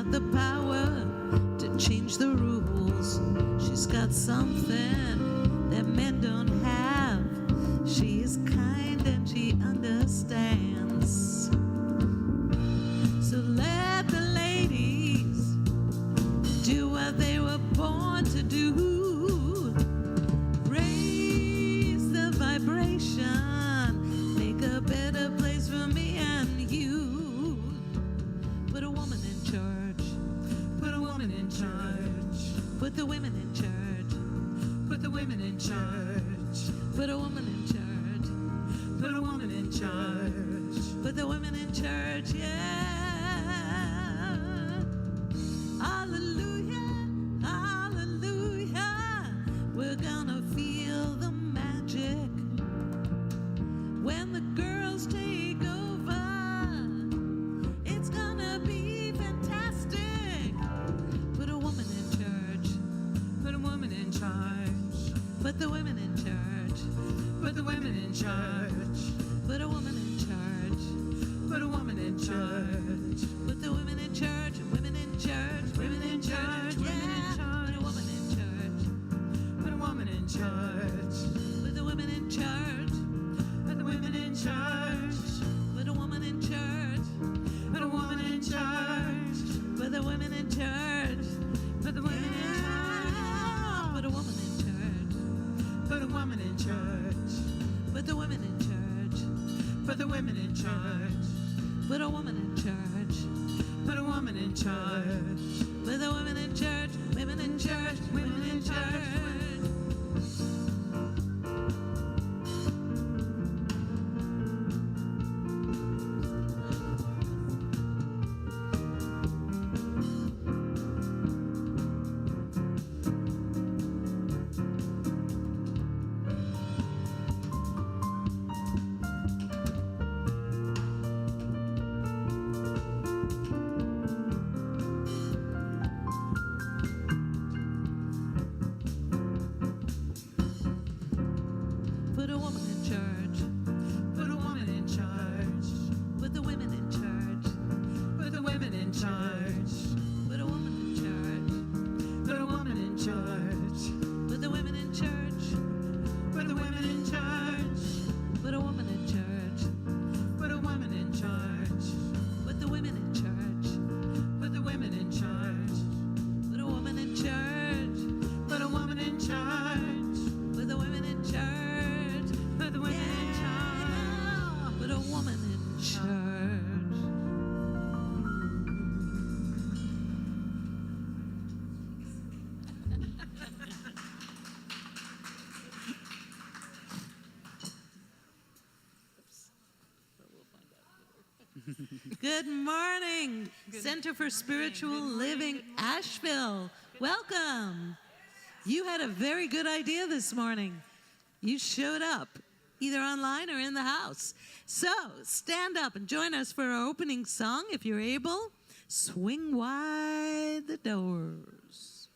got the power to change the rules. She's got something that men don't have. She is kind and she understands. So let the ladies do what they were born to do. Raise the vibration, make a better place for me and you. Put a woman in charge. Put a woman in charge. Put the women in charge. Put the women in charge. Put a woman in charge. Put a woman in charge. Put the women in charge, yeah. Hallelujah, hallelujah. We're gonna feel the magic when the girls take over. It's gonna be fantastic. Put a woman in charge. Put a woman in charge. Put the women in charge. Put the women in charge. Put a woman in charge. Put a woman in charge. Put the women in charge. Women in charge. Women in charge. Yeah. Put a woman in charge. Put a woman in charge. Put the women in charge. Put the women in charge. Put a woman in charge. Put a woman in charge. Put the women in charge. Put the women in charge. Put a woman in charge. Put a woman in charge. Put the women in charge. Put the women in charge. Put a woman in charge. Put a woman in charge. Put the women in charge. Women in charge. Women in charge. Put a woman in charge. Put a woman in charge. Put the women in charge. Put the women in charge. Put a woman in charge. Put a woman in charge. Put the women in charge. Put the women in charge. Put a woman in charge. Put a woman in charge. Put the women in charge. Put the women in charge. Put a woman in charge. Put a woman in charge. Put the women in charge. Put the women in charge. Put a woman in charge. Good morning, Center for Spiritual Living, Asheville. Welcome. You had a very good idea this morning. You showed up, either online or in the house. So stand up and join us for our opening song, if you're able. Swing wide the doors.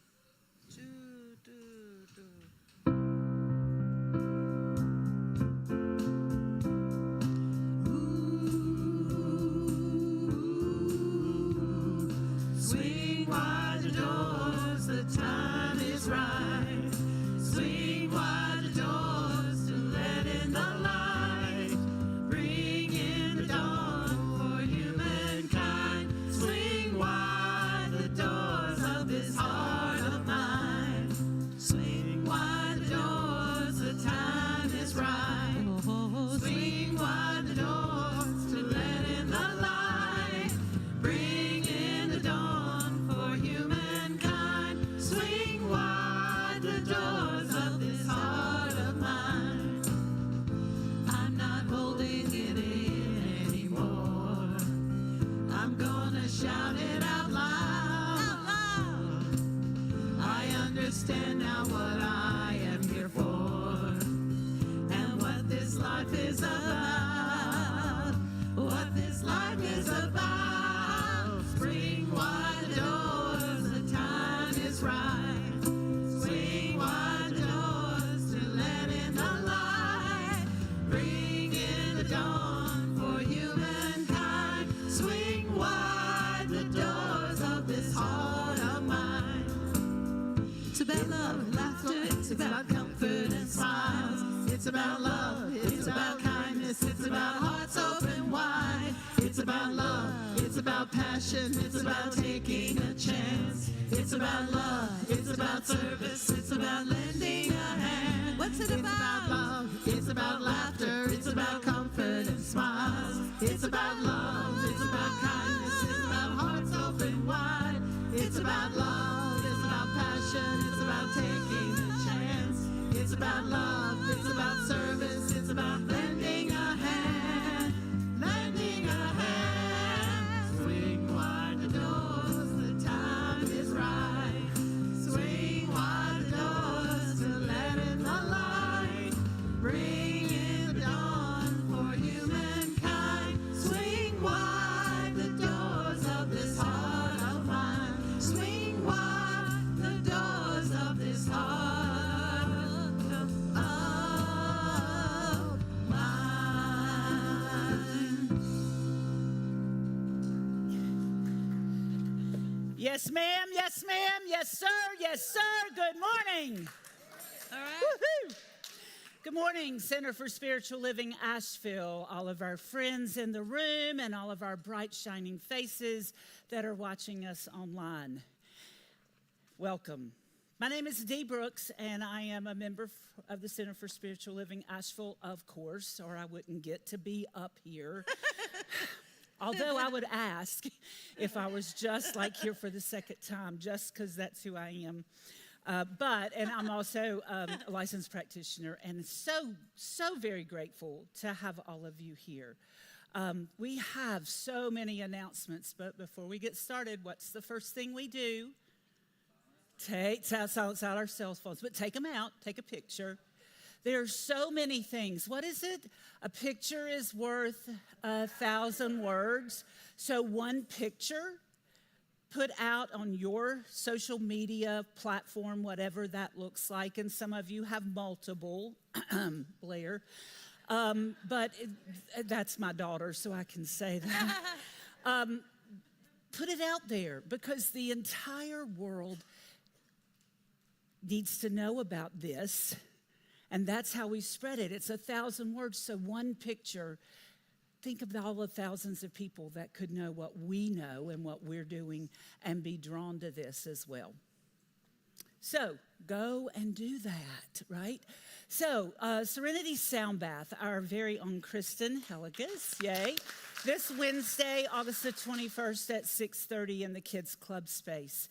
Swing wide the doors, the time is right. Swing wide the doors to let in the light. Bring in the dawn for humankind. Swing wide the doors of this heart of mine. Swing wide the doors, the time is right. Swing wide the doors to let in the light. Bring in the dawn for humankind. Swing wide the doors of this heart of mine. I'm not holding it in anymore. I'm gonna shout it out loud. I understand now what I am here for and what this life is about. What this life is about. Spring wide the doors, the time is right. Swing wide the doors to let in the light. Bring in the dawn for humankind. Swing wide the doors of this about passion, it's about taking a chance. It's about love, it's about service, it's about lending a hand. What's it It's about love, it's about laughter, it's about comfort and smiles. It's about love, it's about kindness, it's about hearts open wide. It's about love, it's about passion, it's about taking a chance. It's about love, it's about service, it's about lending a hand, lending a hand. Swing wide the doors, the time is right. Swing wide the doors to let in the light. Bring in the dawn for humankind. Swing wide the doors of this heart of mine. Swing wide the doors of this heart of mine. Yes, ma'am. Yes, ma'am. Yes, sir. Yes, sir. Good morning. All right. Woohoo. Good morning, Center for Spiritual Living, Asheville, all of our friends in the room and all of our bright, shining faces that are watching us online. Welcome. My name is Dee Brooks, and I am a member of the Center for Spiritual Living, Asheville, of course, or I wouldn't get to be up here. Although I would ask if I was just like here for the second time, just because that's who I am. And I'm also a licensed practitioner, and so very grateful to have all of you here. We have so many announcements, but before we get started, what's the first thing we do? Silence out our cell phones, but take them out, take a picture. There are so many things. What is it? A picture is worth 1,000 words. So one picture put out on your social media platform, whatever that looks like, and some of you have multiple, Blair, that's my daughter, so I can say that. Put it out there, because the entire world needs to know about this, and that's how we spread it. It's 1,000 words, so one picture. Think of all the thousands of people that could know what we know and what we're doing and be drawn to this as well. So go and do that, right? So Serenity Sound Bath, our very own Kristen Heligas, yay. This Wednesday, August the 21st at 6:30 in the Kids Club space.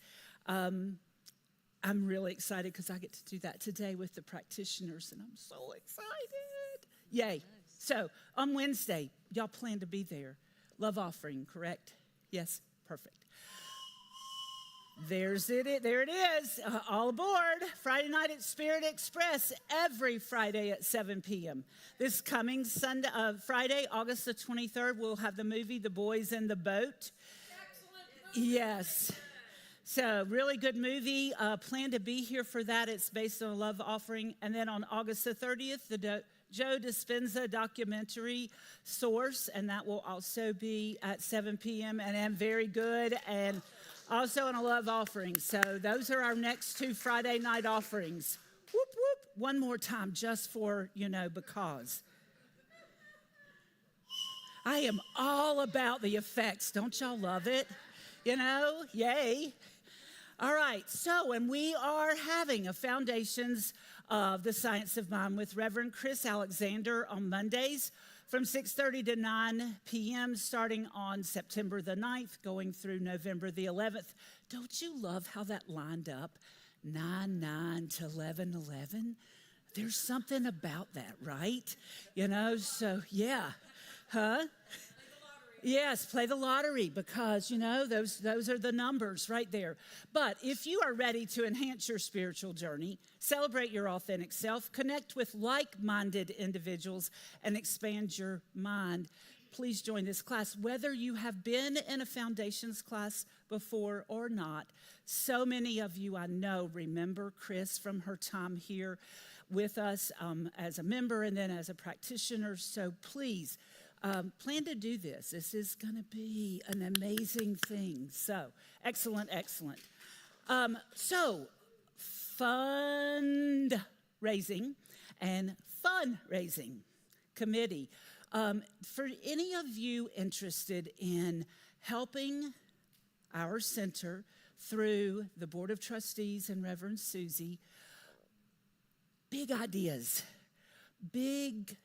I'm really excited because I get to do that today with the practitioners, and I'm so excited. Yay. So on Wednesday, y'all plan to be there. Love offering, correct? Yes? Perfect. There it is. All aboard. Friday night at Spirit Express, every Friday at 7 p.m. This coming Friday, August the 23rd, we'll have the movie The Boys in the Boat. Excellent movie. Yes. So really good movie. Plan to be here for that. It's based on a love offering. And then on August the 30th, the Joe Dispenza documentary Source, and that will also be at 7 p.m. and very good, and also on a love offering. So those are our next two Friday night offerings. Whoop, whoop. One more time just for, because. I am all about the effects. Don't y'all love it? Yay. All right, and we are having a Foundations of the Science of Mind with Reverend Chris Alexander on Mondays from 6:30 to 9 p.m. starting on September the 9th, going through November the 11th. Don't you love how that lined up? 9/9 to 11/11. There's something about that, right? So yeah. Huh? Yes, play the lottery because, those are the numbers right there. But if you are ready to enhance your spiritual journey, celebrate your authentic self, connect with like-minded individuals, and expand your mind, please join this class. Whether you have been in a Foundations class before or not, so many of you I know remember Chris from her time here with us as a member and then as a practitioner. So please, plan to do this. This is going to be an amazing thing. So, excellent. Fundraising and fundraising committee. For any of you interested in helping our center through the Board of Trustees and Reverend Suzi. Big ideas, big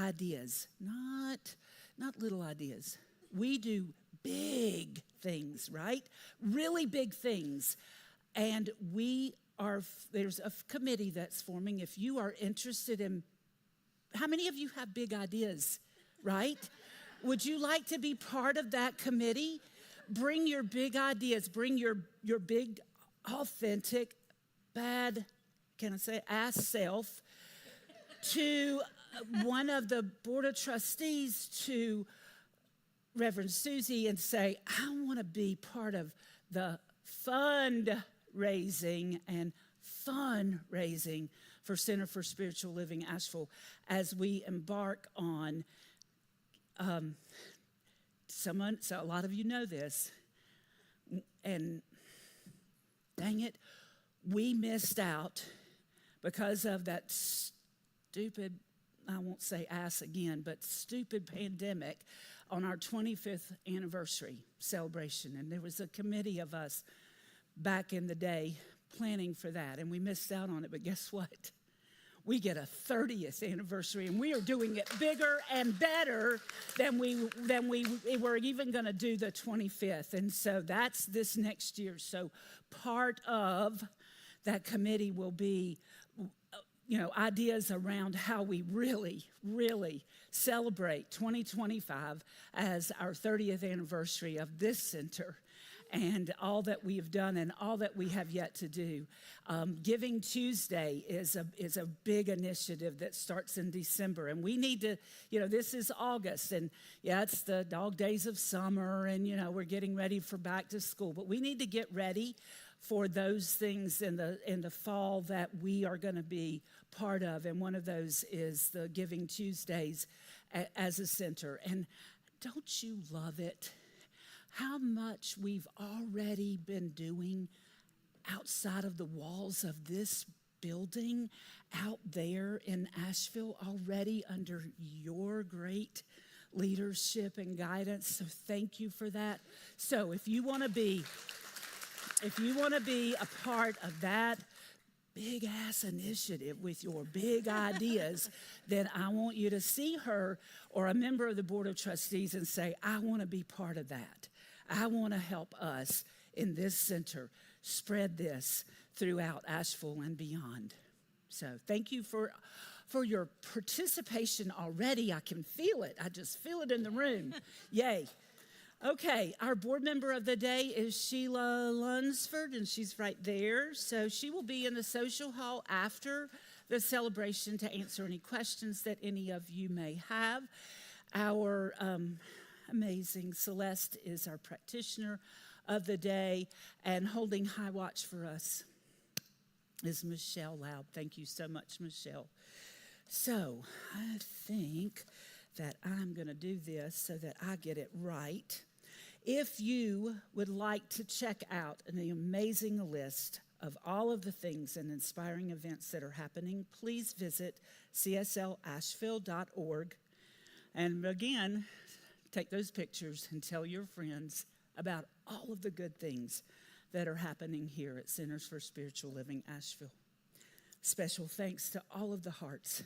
ideas, not little ideas. We do big things, right? Really big things. And there's a committee that's forming. If you are interested in, how many of you have big ideas, right? Would you like to be part of that committee? Bring your big ideas, bring your big, authentic, bad, can I say, ass self to one of the Board of Trustees, to Reverend Suzi, and say, I want to be part of the fundraising for Center for Spiritual Living Asheville as we embark on so a lot of you know this, and dang it, we missed out because of that stupid, I won't say ass again, but stupid pandemic on our 25th anniversary celebration. And there was a committee of us back in the day planning for that, and we missed out on it. But guess what? We get a 30th anniversary, and we are doing it bigger and better than we were even going to do the 25th. And so that's this next year. So part of that committee will be, ideas around how we really, really celebrate 2025 as our 30th anniversary of this center, and all that we have done and all that we have yet to do. Giving Tuesday is a big initiative that starts in December. And we need to, this is August, and it's the dog days of summer, and, we're getting ready for back to school. But we need to get ready for those things in the fall that we are going to be part of. And one of those is the Giving Tuesdays as a center. And don't you love it? How much we've already been doing outside of the walls of this building, out there in Asheville already under your great leadership and guidance. So thank you for that. So if you want to be a part of that big ass initiative with your big ideas, then I want you to see her or a member of the Board of Trustees and say, I want to be part of that. I want to help us in this center spread this throughout Asheville and beyond. So thank you for your participation already. I can feel it. I just feel it in the room. Yay. Okay, our board member of the day is Sheila Lunsford, and she's right there. So she will be in the social hall after the celebration to answer any questions that any of you may have. Our amazing Celeste is our practitioner of the day, and holding high watch for us is Michelle Loud. Thank you so much, Michelle. So I think that I'm going to do this so that I get it right. If you would like to check out an amazing list of all of the things and inspiring events that are happening, please visit cslasheville.org. And again, take those pictures and tell your friends about all of the good things that are happening here at Centers for Spiritual Living Asheville. Special thanks to all of the hearts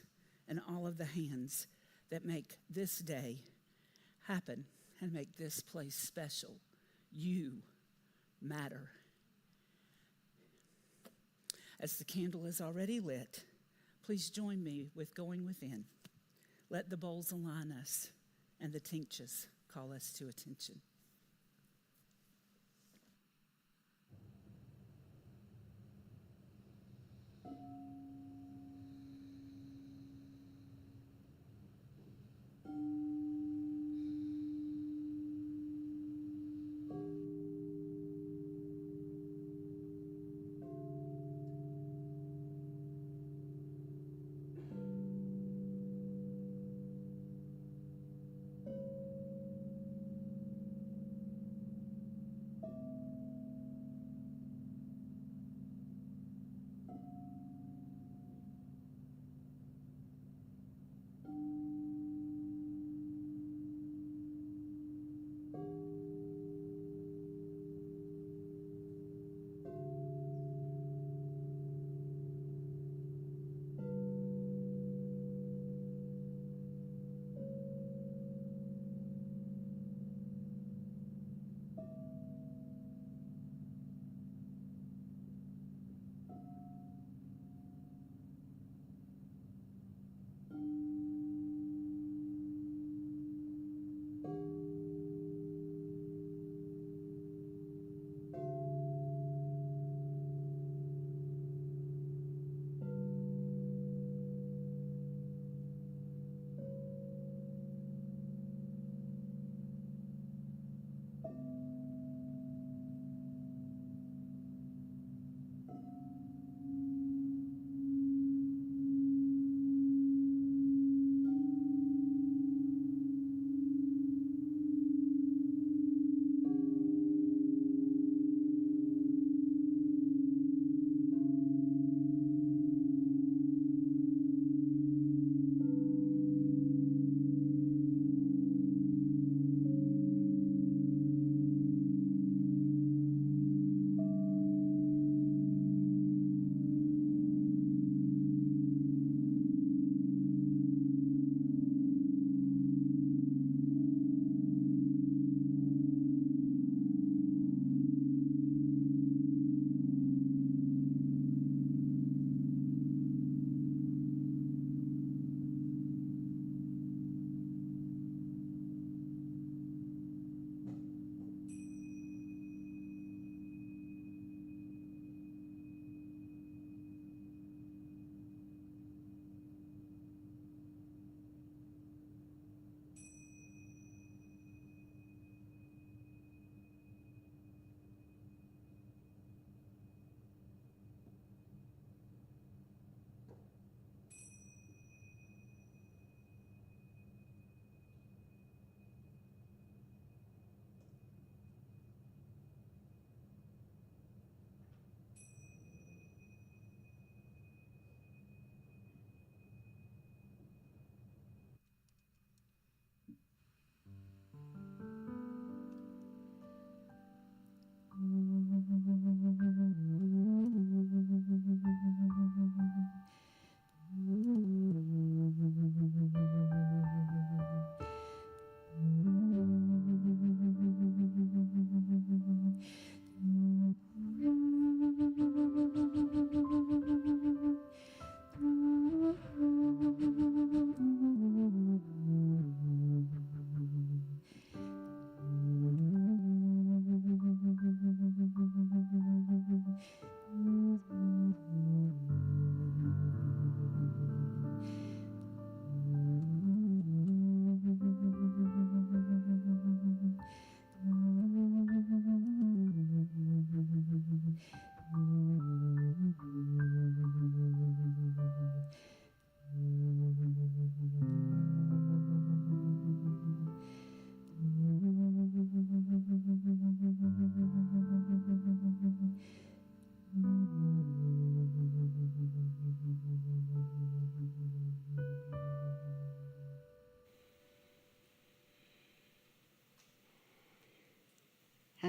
and all of the hands that make this day happen and make this place special. You matter. As the candle is already lit, please join me with going within. Let the bowls align us and the tinctures call us to attention.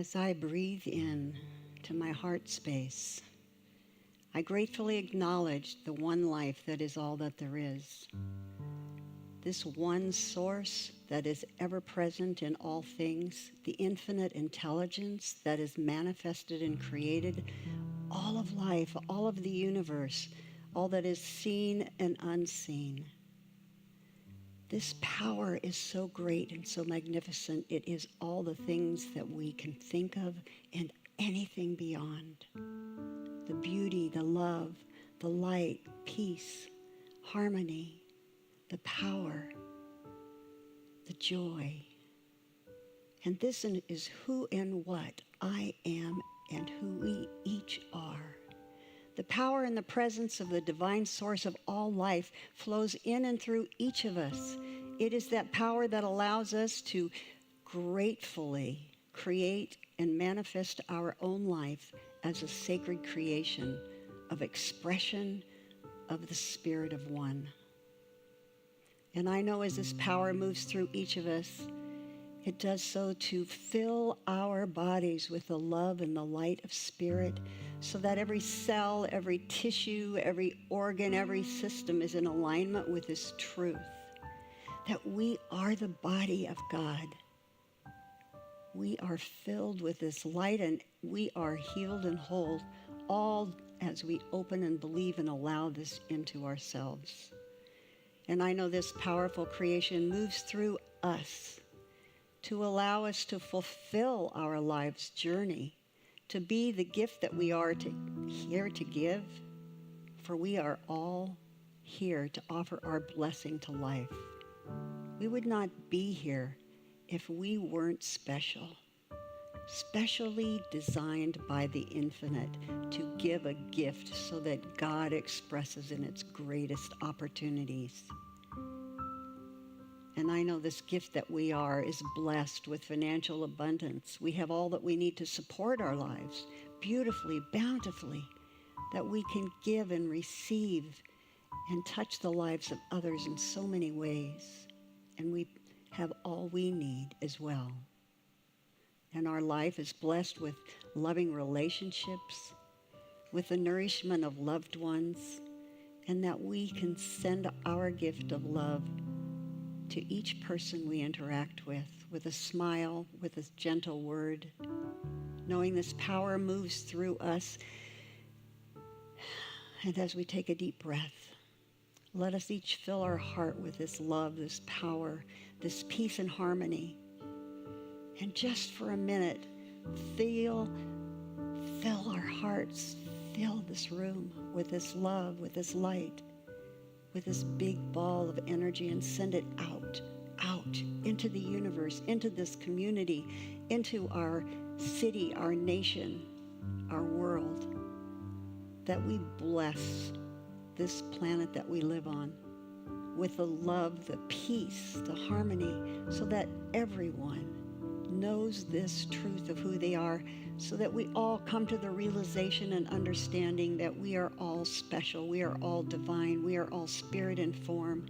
As I breathe in to my heart space, I gratefully acknowledge the one life that is all that there is. This one source that is ever present in all things, the infinite intelligence that is manifested and created all of life, all of the universe, all that is seen and unseen. This power is so great and so magnificent. It is all the things that we can think of and anything beyond. The beauty, the love, the light, peace, harmony, the power, the joy. And this is who and what I am and who we each are. The power and the presence of the divine source of all life flows in and through each of us. It is that power that allows us to gratefully create and manifest our own life as a sacred creation of expression of the Spirit of One. And I know as this power moves through each of us, it does so to fill our bodies with the love and the light of Spirit, so that every cell, every tissue, every organ, every system is in alignment with this truth, that we are the body of God. We are filled with this light and we are healed and whole, all as we open and believe and allow this into ourselves. And I know this powerful creation moves through us to allow us to fulfill our life's journey, to be the gift that we are here to give, for we are all here to offer our blessing to life. We would not be here if we weren't special, specially designed by the infinite to give a gift so that God expresses in its greatest opportunities. And I know this gift that we are is blessed with financial abundance. We have all that we need to support our lives beautifully, bountifully, that we can give and receive and touch the lives of others in so many ways. And we have all we need as well. And our life is blessed with loving relationships, with the nourishment of loved ones, and that we can send our gift of love to each person we interact with a smile, with a gentle word, knowing this power moves through us. And as we take a deep breath, let us each fill our heart with this love, this power, this peace and harmony. And just for a minute, fill our hearts, fill this room with this love, with this light, with this big ball of energy, and send it out into the universe, into this community, into our city, our nation, our world, that we bless this planet that we live on with the love, the peace, the harmony, so that everyone knows this truth of who they are, so that we all come to the realization and understanding that we are all special, we are all divine, we are all spirit and form,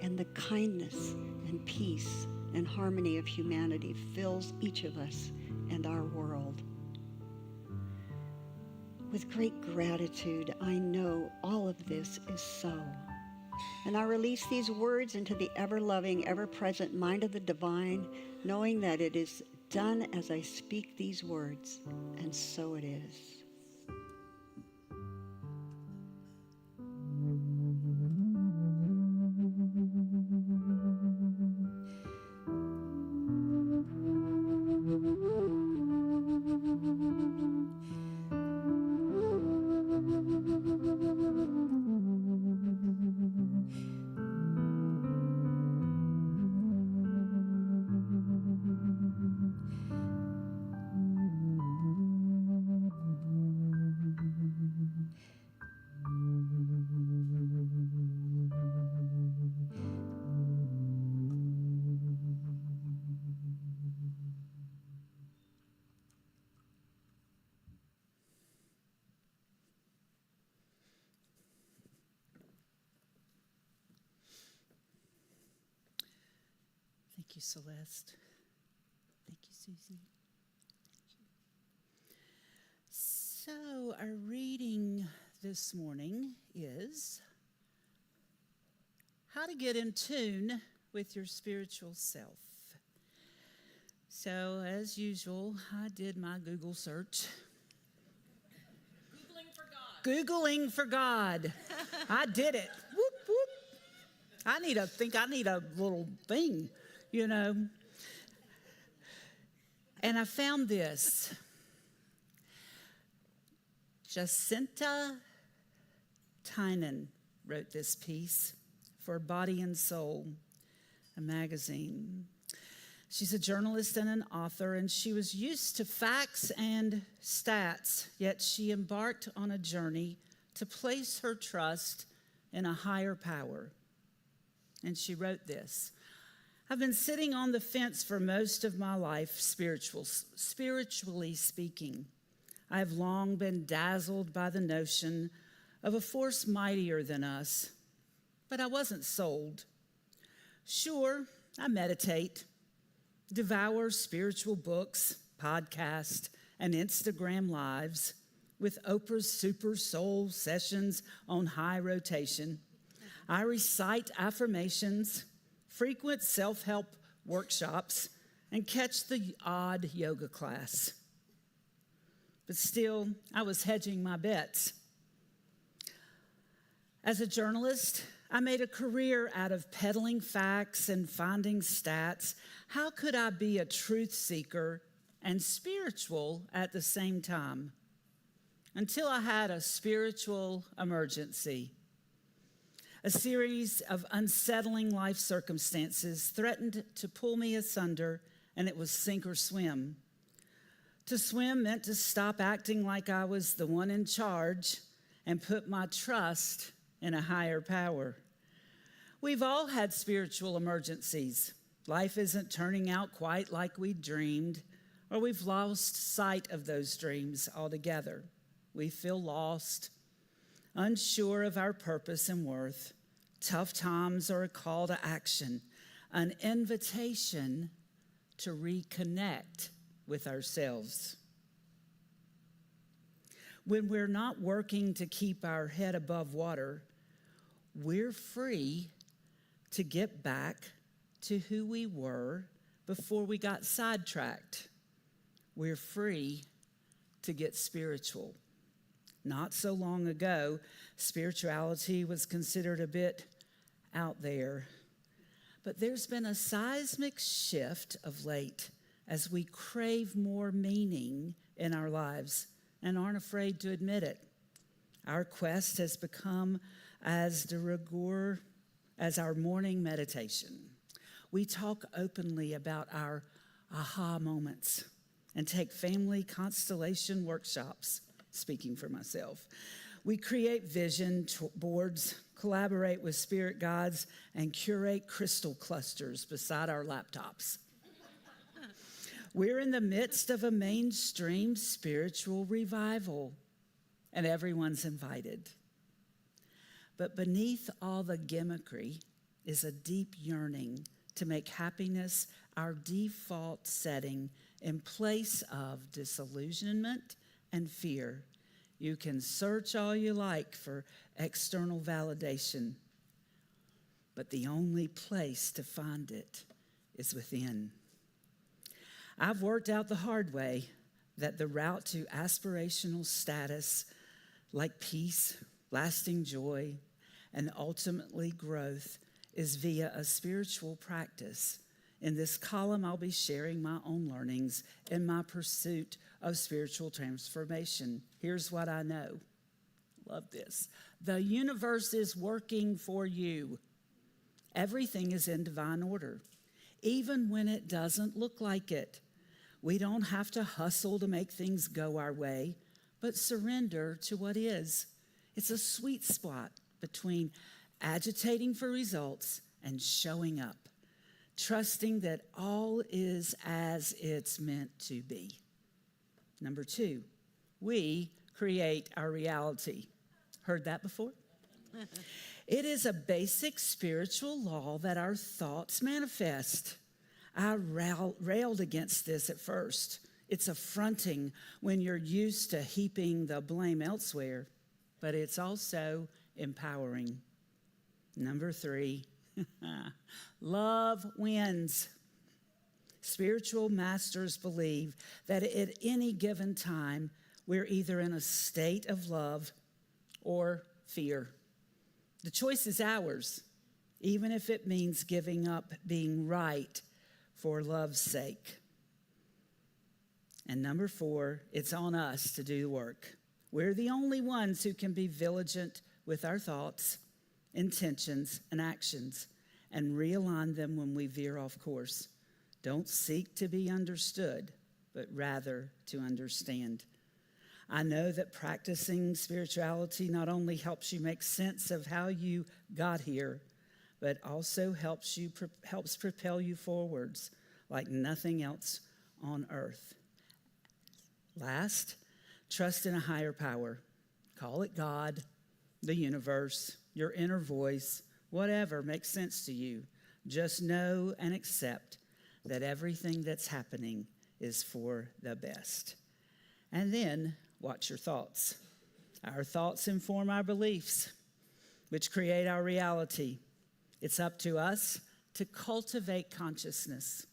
and the kindness and peace and harmony of humanity fills each of us and our world. With great gratitude, I know all of this is so. And I release these words into the ever-loving, ever-present mind of the divine, knowing that it is done as I speak these words, and so it is. Thank you, Celeste. Thank you, Suzi. So, our reading this morning is how to get in tune with your spiritual self. So, as usual, I did my Google search. Googling for God. I did it. Whoop, whoop. I need a little thing, you know. And I found this. Jacinta Tynan wrote this piece for Body and Soul, a magazine. She's a journalist and an author, and she was used to facts and stats, yet she embarked on a journey to place her trust in a higher power. And she wrote this: I've been sitting on the fence for most of my life, spiritually speaking. I have long been dazzled by the notion of a force mightier than us, but I wasn't sold. Sure, I meditate, devour spiritual books, podcasts, and Instagram lives with Oprah's Super Soul sessions on high rotation. I recite affirmations, frequent self-help workshops, and catch the odd yoga class. But still, I was hedging my bets. As a journalist, I made a career out of peddling facts and finding stats. How could I be a truth seeker and spiritual at the same time? Until I had a spiritual emergency. A series of unsettling life circumstances threatened to pull me asunder, and it was sink or swim. To swim meant to stop acting like I was the one in charge and put my trust in a higher power. We've all had spiritual emergencies. Life isn't turning out quite like we dreamed, or we've lost sight of those dreams altogether. We feel lost, unsure of our purpose and worth. Tough times are a call to action, an invitation to reconnect with ourselves. When we're not working to keep our head above water, we're free to get back to who we were before we got sidetracked. We're free to get spiritual. Not so long ago, spirituality was considered a bit out there. But there's been a seismic shift of late as we crave more meaning in our lives and aren't afraid to admit it. Our quest has become as de rigueur as our morning meditation. We talk openly about our aha moments and take family constellation workshops, speaking for myself. We create vision boards, collaborate with spirit guides, and curate crystal clusters beside our laptops. We're in the midst of a mainstream spiritual revival, and everyone's invited. But beneath all the gimmickry is a deep yearning to make happiness our default setting in place of disillusionment and fear. You can search all you like for external validation, but the only place to find it is within. I've worked out the hard way that the route to aspirational status, like peace, lasting joy, and ultimately growth, is via a spiritual practice. In this column, I'll be sharing my own learnings in my pursuit of spiritual transformation. Here's what I know. Love this. The universe is working for you. Everything is in divine order, even when it doesn't look like it. We don't have to hustle to make things go our way, but surrender to what is. It's a sweet spot between agitating for results and showing up, trusting that all is as it's meant to be. Number 2, we create our reality. Heard that before? It is a basic spiritual law that our thoughts manifest. I railed against this at first. It's affronting when you're used to heaping the blame elsewhere, but it's also empowering. Number 3, love wins. Spiritual masters believe that at any given time, we're either in a state of love or fear. The choice is ours, even if it means giving up being right for love's sake. And number 4, it's on us to do the work. We're the only ones who can be vigilant with our thoughts, intentions, and actions, and realign them when we veer off course. Don't seek to be understood, but rather to understand. I know that practicing spirituality not only helps you make sense of how you got here, but also helps propel you forwards like nothing else on earth. Last, trust in a higher power. Call it God, the universe, your inner voice, whatever makes sense to you. Just know and accept that everything that's happening is for the best. And then watch your thoughts. Our thoughts inform our beliefs, which create our reality. It's up to us to cultivate consciousness,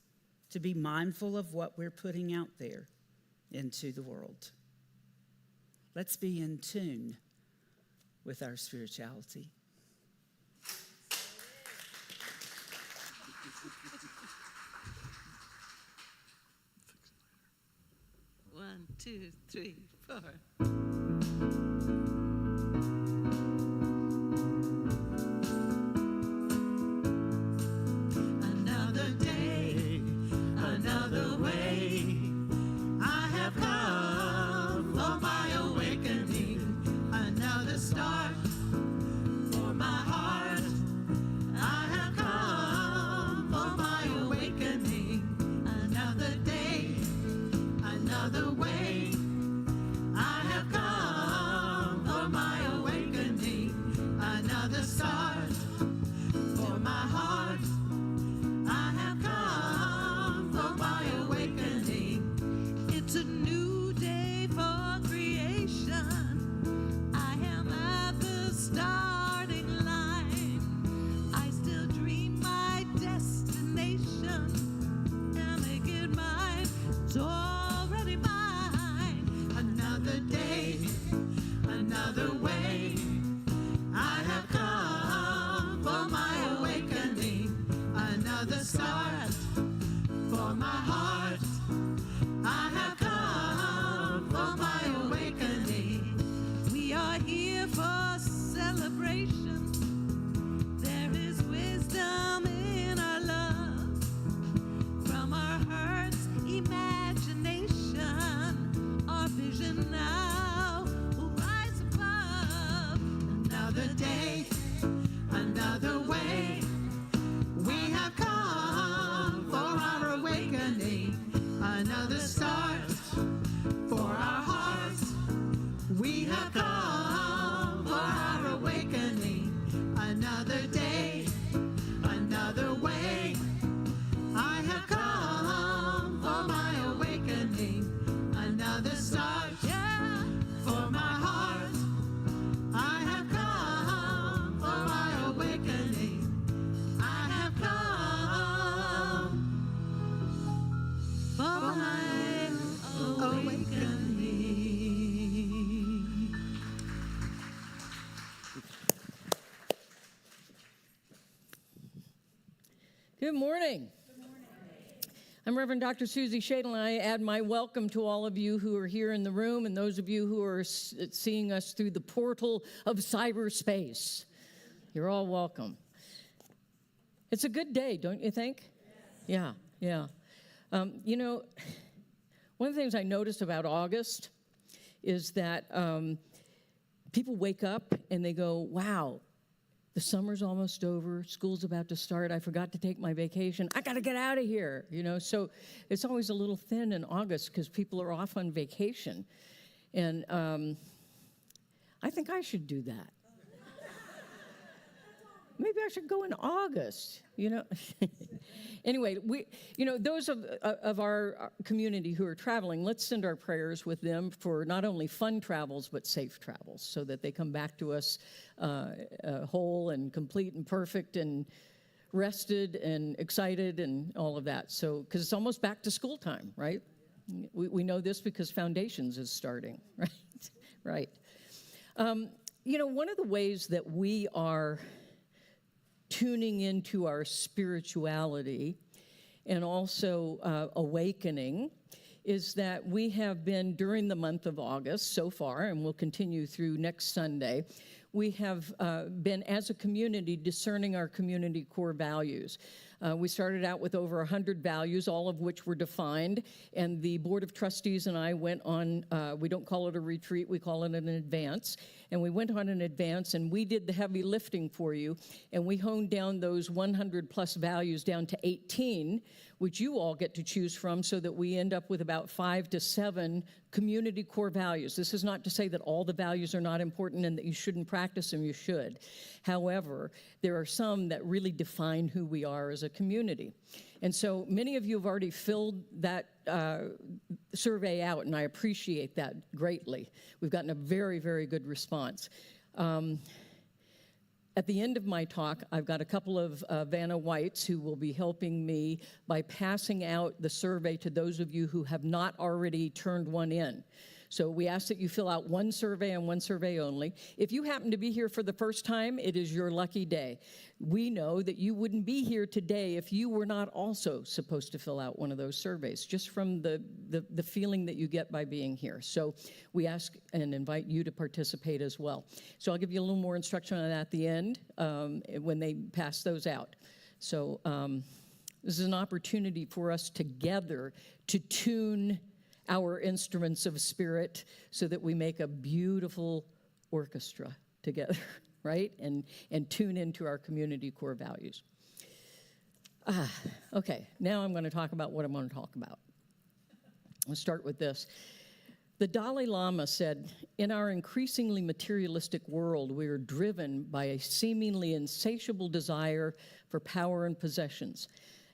to be mindful of what we're putting out there into the world. Let's be in tune with our spirituality. One, two, three, 4. Another day, another way. I have come for my awakening. Another start for my heart. I have come for my awakening. Another day, another way. I have come for my awakening. Another start for my heart. I have come for my awakening. It's a new day for creation. I am at the starting line. I still dream my destination and make it mine. It's already mine. Another day, another way. I have come for my awakening. Another start for my heart. I have come for my awakening. We are here for celebration. There is wisdom in our love. From our heart's imagination, our vision now will rise above. Another day, another way. We have come for our awakening. Another start for our hearts. We have come for our awakening. Another day, another way. I have come for my awakening. Another start, yeah, for my heart. I have come for my awakening. I have come for my awakening. Good morning. I'm Reverend Dr. Suzi Schadle, and I add my welcome to all of you who are here in the room and those of you who are seeing us through the portal of cyberspace. You're all welcome. It's a good day, don't you think? Yes. Yeah. You know, one of the things I noticed about August is that people wake up and they go, wow, the summer's almost over, school's about to start, I forgot to take my vacation, I gotta get out of here, you know? So it's always a little thin in August because people are off on vacation. And I think I should do that. Maybe I should go in August. you know. Anyway, those of our community who are traveling, let's send our prayers with them for not only fun travels, but safe travels, so that they come back to us whole and complete and perfect and rested and excited and all of that. So, because it's almost back to school time, right? We know this because Foundations is starting, right? Right. One of the ways that we are tuning into our spirituality and also awakening is that we have been, during the month of August so far, and we'll continue through next Sunday, we have been, as a community, discerning our community core values. We started out with over 100 values, all of which were defined, and the Board of Trustees and I went on, we don't call it a retreat, we call it an advance, and we went on an advance, and we did the heavy lifting for you, and we honed down those 100-plus values down to 18, which you all get to choose from, so that we end up with about 5 to 7 community core values. This is not to say that all the values are not important and that you shouldn't practice them, you should. However, there are some that really define who we are as a community. And so many of you have already filled that survey out, and I appreciate that greatly. We've gotten a very, very good response. At the end of my talk, I've got a couple of Vanna Whites who will be helping me by passing out the survey to those of you who have not already turned one in. So we ask that you fill out one survey and one survey only. If you happen to be here for the first time, it is your lucky day. We know that you wouldn't be here today if you were not also supposed to fill out one of those surveys, just from the feeling that you get by being here. So we ask and invite you to participate as well. So I'll give you a little more instruction on that at the end when they pass those out. So this is an opportunity for us together to tune our instruments of spirit so that we make a beautiful orchestra together, right? And tune into our community core values. Okay, now I'm going to talk about what I'm going to talk about. Let's start with this. The Dalai Lama said, "In our increasingly materialistic world, we are driven by a seemingly insatiable desire for power and possessions.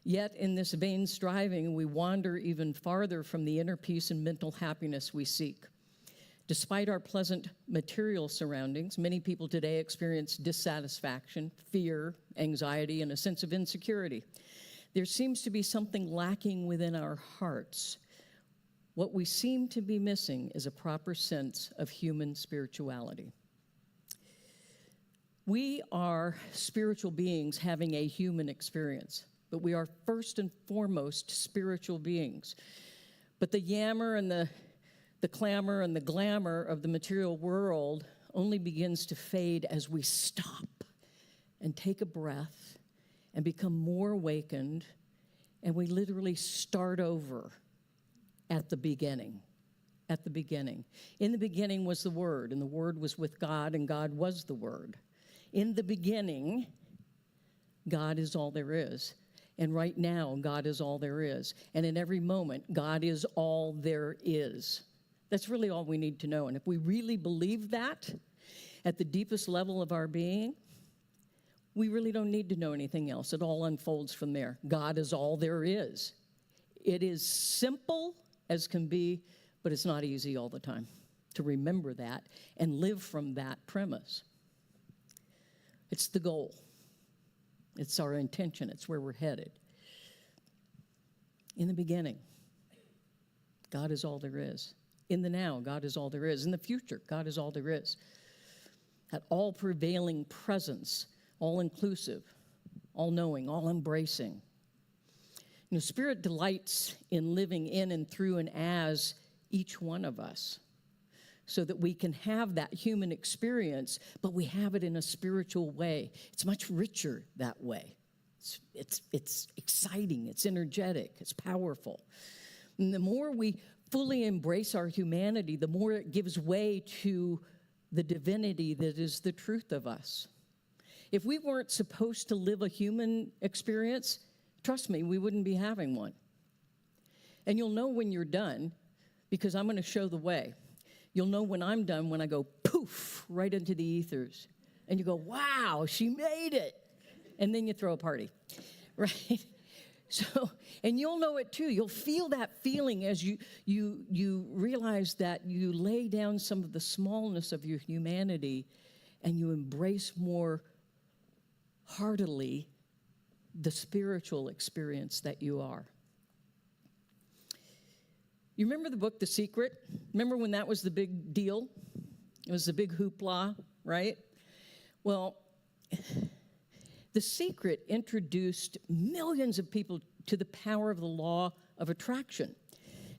Yet in this vain striving, we wander even farther from the inner peace and mental happiness we seek. Despite our pleasant material surroundings, many people today experience dissatisfaction, fear, anxiety, and a sense of insecurity. There seems to be something lacking within our hearts. What we seem to be missing is a proper sense of human spirituality." We are spiritual beings having a human experience, but we are first and foremost spiritual beings. But the yammer and the clamor and the glamour of the material world only begins to fade as we stop and take a breath and become more awakened, and we literally start over at the beginning. At the beginning. In the beginning was the Word, and the Word was with God, and God was the Word. In the beginning, God is all there is. And right now, God is all there is. And in every moment, God is all there is. That's really all we need to know. And if we really believe that at the deepest level of our being, we really don't need to know anything else. It all unfolds from there. God is all there is. It is simple as can be, but it's not easy all the time to remember that and live from that premise. It's the goal. It's our intention. It's where we're headed. In the beginning, God is all there is. In the now, God is all there is. In the future, God is all there is. That all-prevailing presence, all-inclusive, all-knowing, all-embracing. Spirit delights in living in and through and as each one of us, so that we can have that human experience, but we have it in a spiritual way. It's much richer that way. It's exciting, it's energetic, it's powerful. And the more we fully embrace our humanity, the more it gives way to the divinity that is the truth of us. If we weren't supposed to live a human experience, trust me, we wouldn't be having one. And you'll know when you're done, because I'm going to show the way. You'll know when I'm done when I go poof right into the ethers. And you go, wow, she made it. and then you throw a party, right? So, and you'll know it too. You'll feel that feeling as you realize that you lay down some of the smallness of your humanity and you embrace more heartily the spiritual experience that you are. You remember the book, The Secret? Remember when that was the big deal? It was the big hoopla, right? Well, The Secret introduced millions of people to the power of the law of attraction.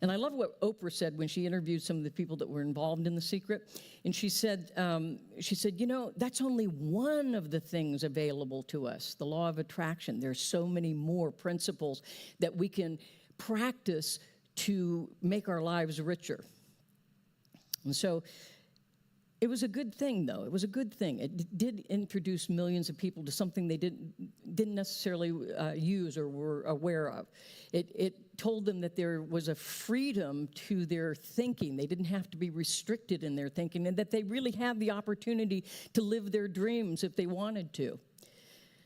And I love what Oprah said when she interviewed some of the people that were involved in The Secret. And she said, you know, that's only one of the things available to us, the law of attraction. There's so many more principles that we can practice to make our lives richer. And so it was a good thing, though. It was a good thing. It did introduce millions of people to something they didn't necessarily use or were aware of. It told them that there was a freedom to their thinking. They didn't have to be restricted in their thinking, and that they really had the opportunity to live their dreams if they wanted to.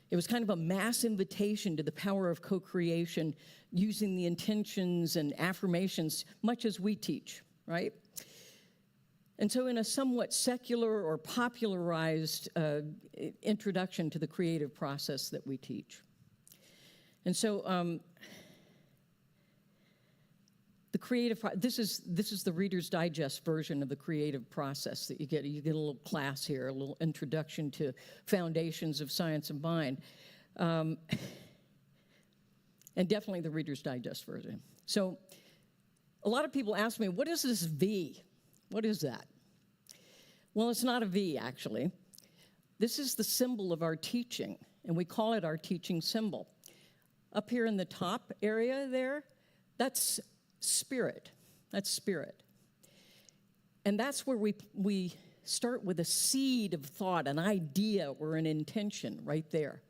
It was kind of a mass invitation to the power of co-creation using the intentions and affirmations, much as we teach, right? And so in a somewhat secular or popularized introduction to the creative process that we teach. And so the creative, this is the Reader's Digest version of the creative process that you get. You get a little class here, a little introduction to foundations of science of mind. And definitely the Reader's Digest version. So a lot of people ask me, what is this V? What is that? Well, it's not a V, actually. This is the symbol of our teaching, and we call it our teaching symbol. Up here in the top area there, that's spirit. That's spirit. And that's where we start with a seed of thought, an idea or an intention right there.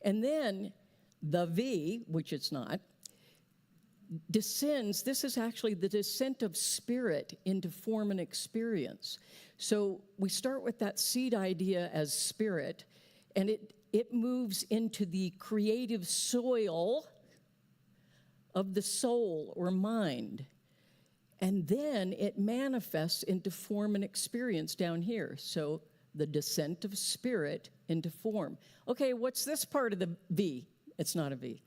And then the V, which it's not, descends. This is actually the descent of spirit into form and experience. So we start with that seed idea as spirit, and it moves into the creative soil of the soul or mind. And then it manifests into form and experience down here. So the descent of spirit into form. Okay, what's this part of the V? It's not a V.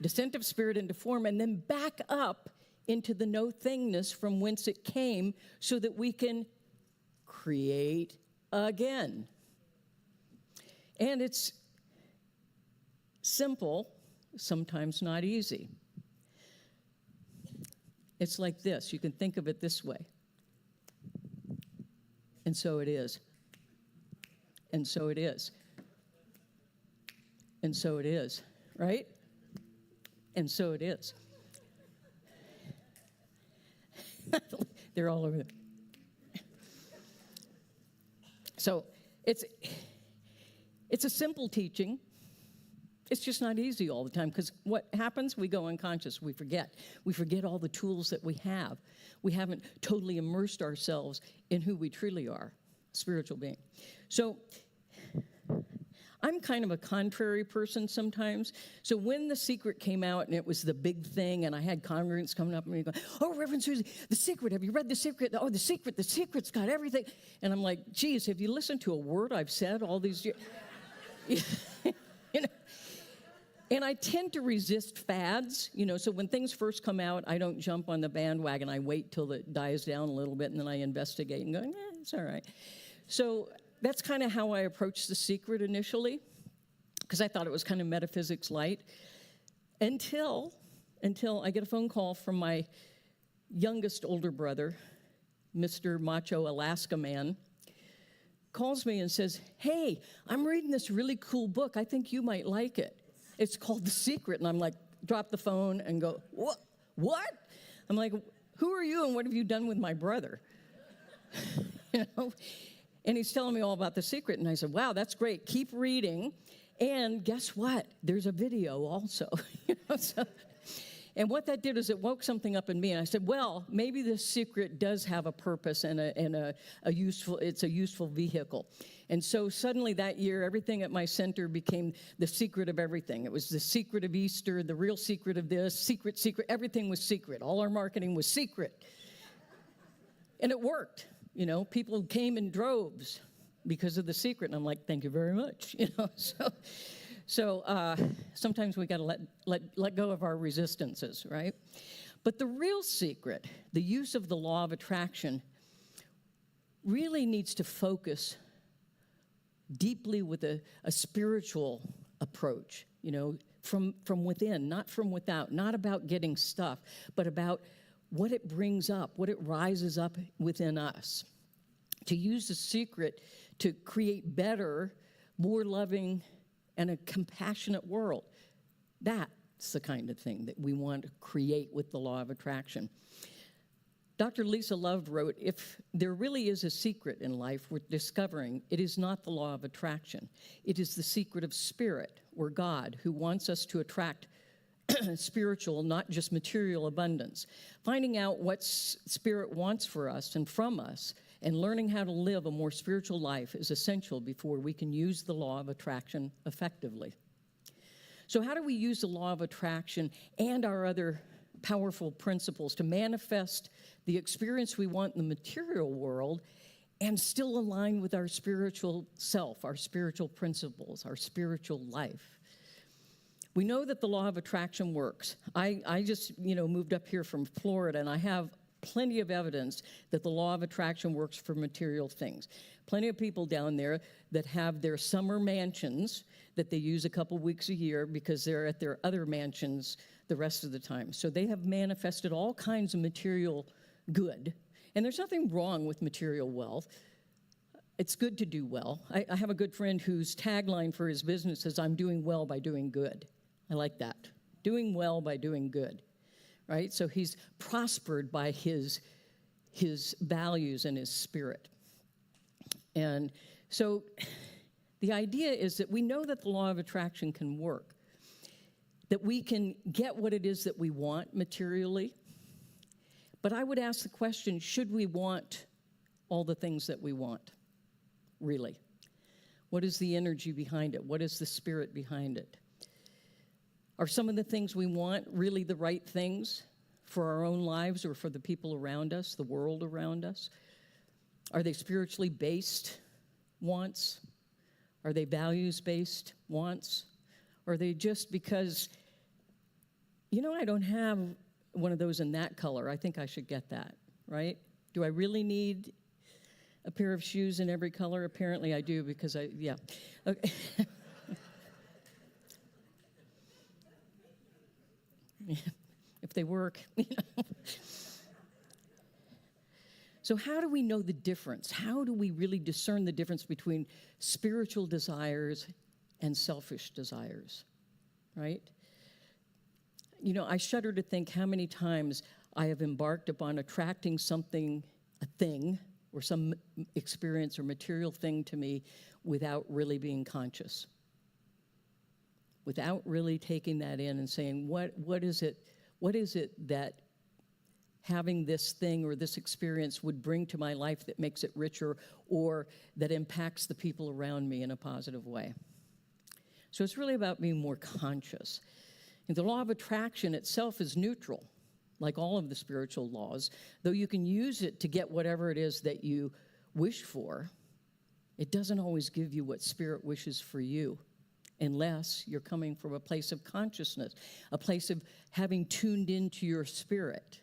Descent of spirit into form, and then back up into the no-thingness from whence it came so that we can create again. And it's simple, sometimes not easy. It's like this. You can think of it this way. And so it is. And so it is. And so it is, right? And so it is. They're all over there. So it's a simple teaching. It's just not easy all the time, because what happens? We go unconscious. We forget. We forget all the tools that we have. We haven't totally immersed ourselves in who we truly are, spiritual being. So I'm kind of a contrary person sometimes. So when The Secret came out and it was the big thing, and I had congregants coming up to me going, "Oh, Reverend Suzi, The Secret, have you read The Secret? Oh, The Secret's got everything." And I'm like, geez, have you listened to a word I've said all these years? You know? And I tend to resist fads, so when things first come out, I don't jump on the bandwagon. I wait till it dies down a little bit, and then I investigate and go, it's all right. So that's kind of how I approached The Secret initially, because I thought it was kind of metaphysics light, until I get a phone call from my youngest older brother, Mr. Macho Alaska Man, calls me and says, "Hey, I'm reading this really cool book. I think you might like it. It's called The Secret." And I'm like, drop the phone and go, What? I'm like, who are you and what have you done with my brother? And he's telling me all about The Secret. And I said, wow, that's great. Keep reading. And guess what? There's a video also. And what that did is it woke something up in me, and I said, well, maybe this secret does have a purpose and a useful vehicle. And so suddenly that year, everything at my center became the secret of everything. It was the secret of Easter, the real secret of this, secret, everything was secret. All our marketing was secret. And it worked. People came in droves because of the secret. And I'm like, thank you very much. So sometimes we got to let go of our resistances, right? But the real secret, the use of the law of attraction, really needs to focus deeply with a spiritual approach, from within, not from without, not about getting stuff, but about what it brings up, what it rises up within us. To use the secret to create better, more loving, and a compassionate world. That's the kind of thing that we want to create with the law of attraction. Dr. Lisa Love wrote, if there really is a secret in life worth discovering, it is not the law of attraction. It is the secret of spirit, or God, who wants us to attract spiritual, not just material abundance. Finding out what spirit wants for us and from us, and learning how to live a more spiritual life is essential before we can use the law of attraction effectively. So how do we use the law of attraction and our other powerful principles to manifest the experience we want in the material world and still align with our spiritual self, our spiritual principles, our spiritual life? We know that the law of attraction works. I just, moved up here from Florida, and I have plenty of evidence that the law of attraction works for material things. Plenty of people down there that have their summer mansions that they use a couple weeks a year because they're at their other mansions the rest of the time. So they have manifested all kinds of material good. And there's nothing wrong with material wealth. It's good to do well. I have a good friend whose tagline for his business is, I'm doing well by doing good. I like that. Doing well by doing good. Right? So he's prospered by his values and his spirit. And so the idea is that we know that the law of attraction can work, that we can get what it is that we want materially. But I would ask the question, should we want all the things that we want, really? What is the energy behind it? What is the spirit behind it? Are some of the things we want really the right things for our own lives or for the people around us, the world around us? Are they spiritually based wants? Are they values-based wants? Or are they just because, I don't have one of those in that color. I think I should get that, right? Do I really need a pair of shoes in every color? Apparently I do because yeah. Okay. If they work, So how do we know the difference? How do we really discern the difference between spiritual desires and selfish desires, right? I shudder to think how many times I have embarked upon attracting something, a thing, or some experience or material thing to me without really being conscious, without really taking that in and saying, what is it that having this thing or this experience would bring to my life that makes it richer or that impacts the people around me in a positive way? So it's really about being more conscious. And the law of attraction itself is neutral, like all of the spiritual laws. Though you can use it to get whatever it is that you wish for, it doesn't always give you what spirit wishes for you, unless you're coming from a place of consciousness, a place of having tuned into your spirit.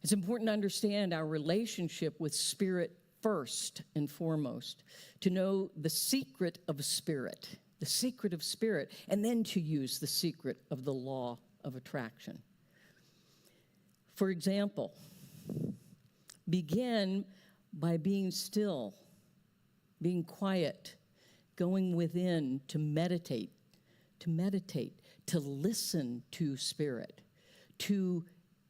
It's important to understand our relationship with spirit first and foremost, to know the secret of spirit, and then to use the secret of the law of attraction. For example, begin by being still, being quiet, going within to meditate, to listen to spirit, to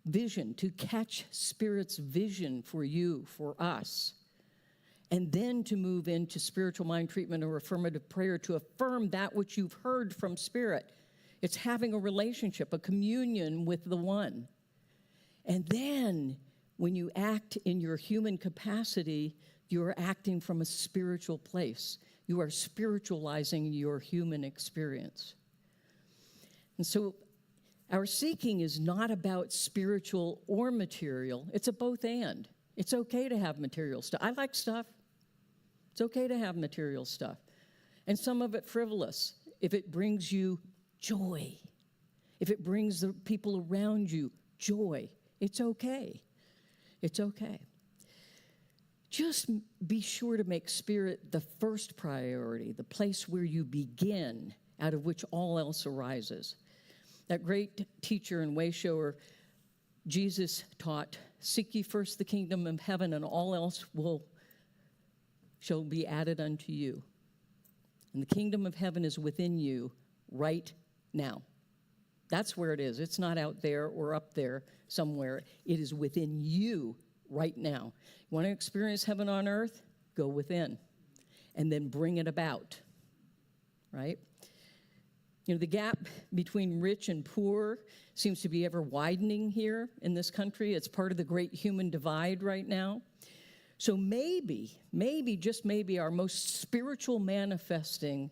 vision, to catch spirit's vision for you, for us, and then to move into spiritual mind treatment or affirmative prayer to affirm that which you've heard from spirit. It's having a relationship, a communion with the one. And then when you act in your human capacity, you're acting from a spiritual place. You are spiritualizing your human experience. And so our seeking is not about spiritual or material. It's a both and. It's okay to have material stuff. I like stuff. It's okay to have material stuff. And some of it frivolous, if it brings you joy. If it brings the people around you joy, it's okay. It's okay. Just be sure to make spirit the first priority, the place where you begin, out of which all else arises. That great teacher and way shower, Jesus taught, seek ye first the kingdom of heaven, and all else shall be added unto you. And the kingdom of heaven is within you right now. That's where it is. It's not out there or up there somewhere. It is within you right now. You want to experience heaven on earth? Go within. And then bring it about. Right? You know, the gap between rich and poor seems to be ever widening here in this country. It's part of the great human divide right now. So maybe, just maybe, our most spiritual manifesting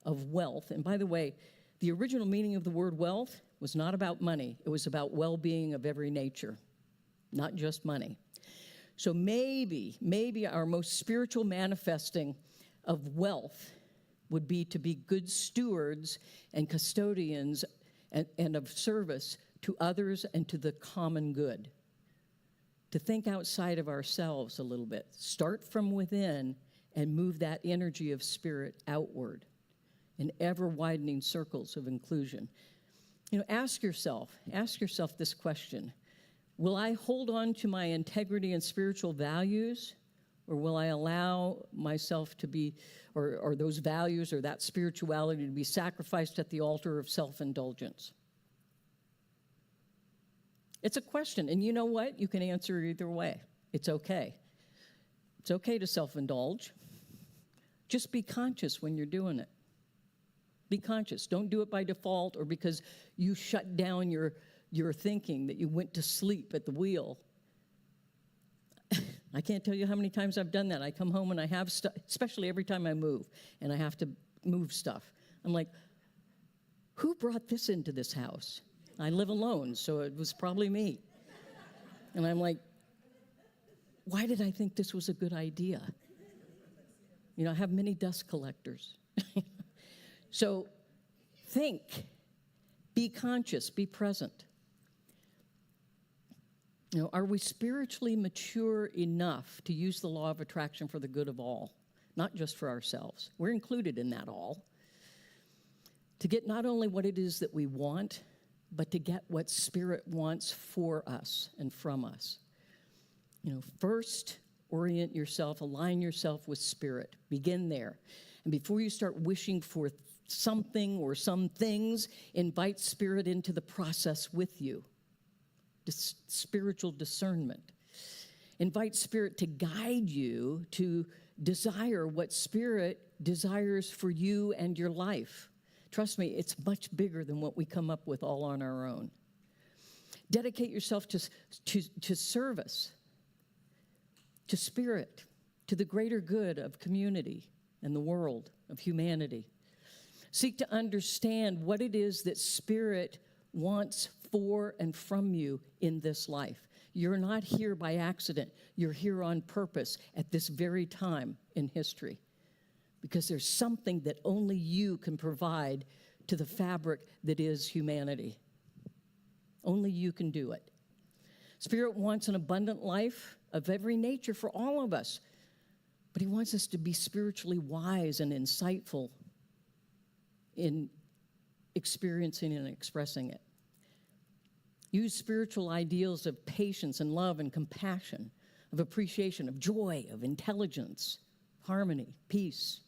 of wealth, and by the way, the original meaning of the word wealth was not about money. It was about well-being of every nature, not just money. So maybe our most spiritual manifesting of wealth would be to be good stewards and custodians and of service to others and to the common good. To think outside of ourselves a little bit. Start from within and move that energy of spirit outward in ever-widening circles of inclusion. You know, ask yourself this question. Will I hold on to my integrity and spiritual values, or will I allow myself to be, or those values or that spirituality to be sacrificed at the altar of self-indulgence? It's a question, and you know what? You can answer it either way. It's okay. It's okay to self-indulge. Just be conscious when you're doing it. Be conscious. Don't do it by default or because you shut down your thinking, that you went to sleep at the wheel. I can't tell you how many times I've done that. I come home and I have stuff, especially every time I move, and I have to move stuff. I'm like, who brought this into this house? I live alone, so it was probably me. And I'm like, why did I think this was a good idea? You know, I have many dust collectors. So think, be conscious, be present. You know, are we spiritually mature enough to use the law of attraction for the good of all, not just for ourselves? We're included in that all. To get not only what it is that we want, but to get what Spirit wants for us and from us. You know, first, orient yourself, align yourself with Spirit. Begin there. And before you start wishing for something or some things, invite Spirit into the process with you. Spiritual discernment. Invite Spirit to guide you to desire what Spirit desires for you and your life. Trust me, it's much bigger than what we come up with all on our own. Dedicate yourself to service, to Spirit, to the greater good of community and the world, of humanity. Seek to understand what it is that Spirit wants for and from you in this life. You're not here by accident. You're here on purpose at this very time in history, because there's something that only you can provide to the fabric that is humanity. Only you can do it. Spirit wants an abundant life of every nature for all of us, but he wants us to be spiritually wise and insightful in experiencing and expressing it. Use spiritual ideals of patience and love and compassion, of appreciation, of joy, of intelligence, harmony, peace,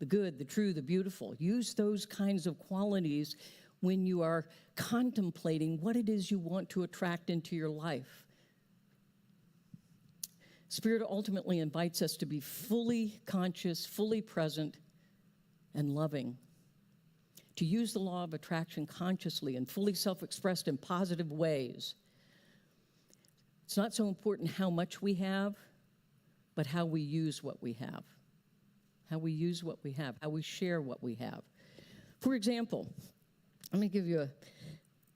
the good, the true, the beautiful. Use those kinds of qualities when you are contemplating what it is you want to attract into your life. Spirit ultimately invites us to be fully conscious, fully present, and loving. to use the law of attraction consciously and fully self-expressed in positive ways. It's not so important how much we have, but how we use what we have. How we use what we have, how we share what we have. For example, let me give you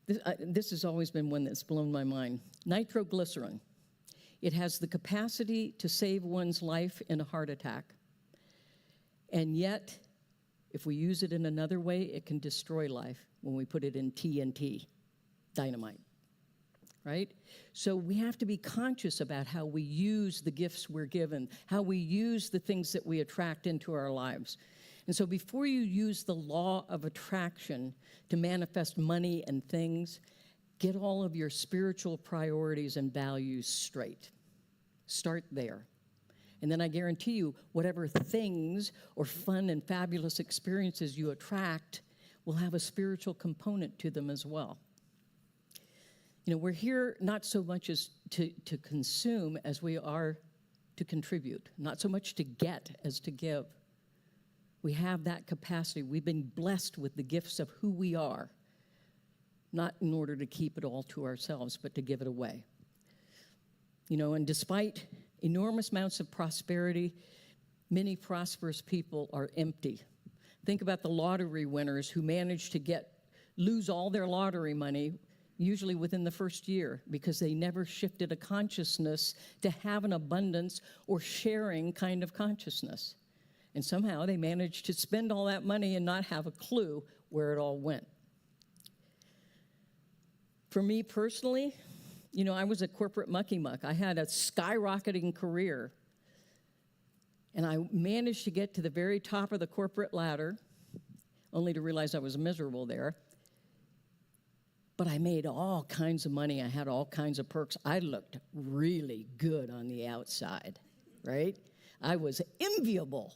this has always been one that's blown my mind. Nitroglycerin. It has the capacity to save one's life in a heart attack. And yet, if we use it in another way, it can destroy life when we put it in TNT, dynamite, right? So we have to be conscious about how we use the gifts we're given, how we use the things that we attract into our lives. And so before you use the law of attraction to manifest money and things, get all of your spiritual priorities and values straight. Start there. And then I guarantee you, whatever things or fun and fabulous experiences you attract will have a spiritual component to them as well. You know, we're here not so much as to consume as we are to contribute, not so much to get as to give. We have that capacity. We've been blessed with the gifts of who we are, not in order to keep it all to ourselves, but to give it away. You know, and despite enormous amounts of prosperity, many prosperous people are empty. Think about the lottery winners who manage to lose all their lottery money, usually within the first year, because they never shifted a consciousness to have an abundance or sharing kind of consciousness. And somehow they managed to spend all that money and not have a clue where it all went. For me personally, you know, I was a corporate mucky-muck. I had a skyrocketing career. And I managed to get to the very top of the corporate ladder, only to realize I was miserable there. But I made all kinds of money. I had all kinds of perks. I looked really good on the outside, right? I was enviable.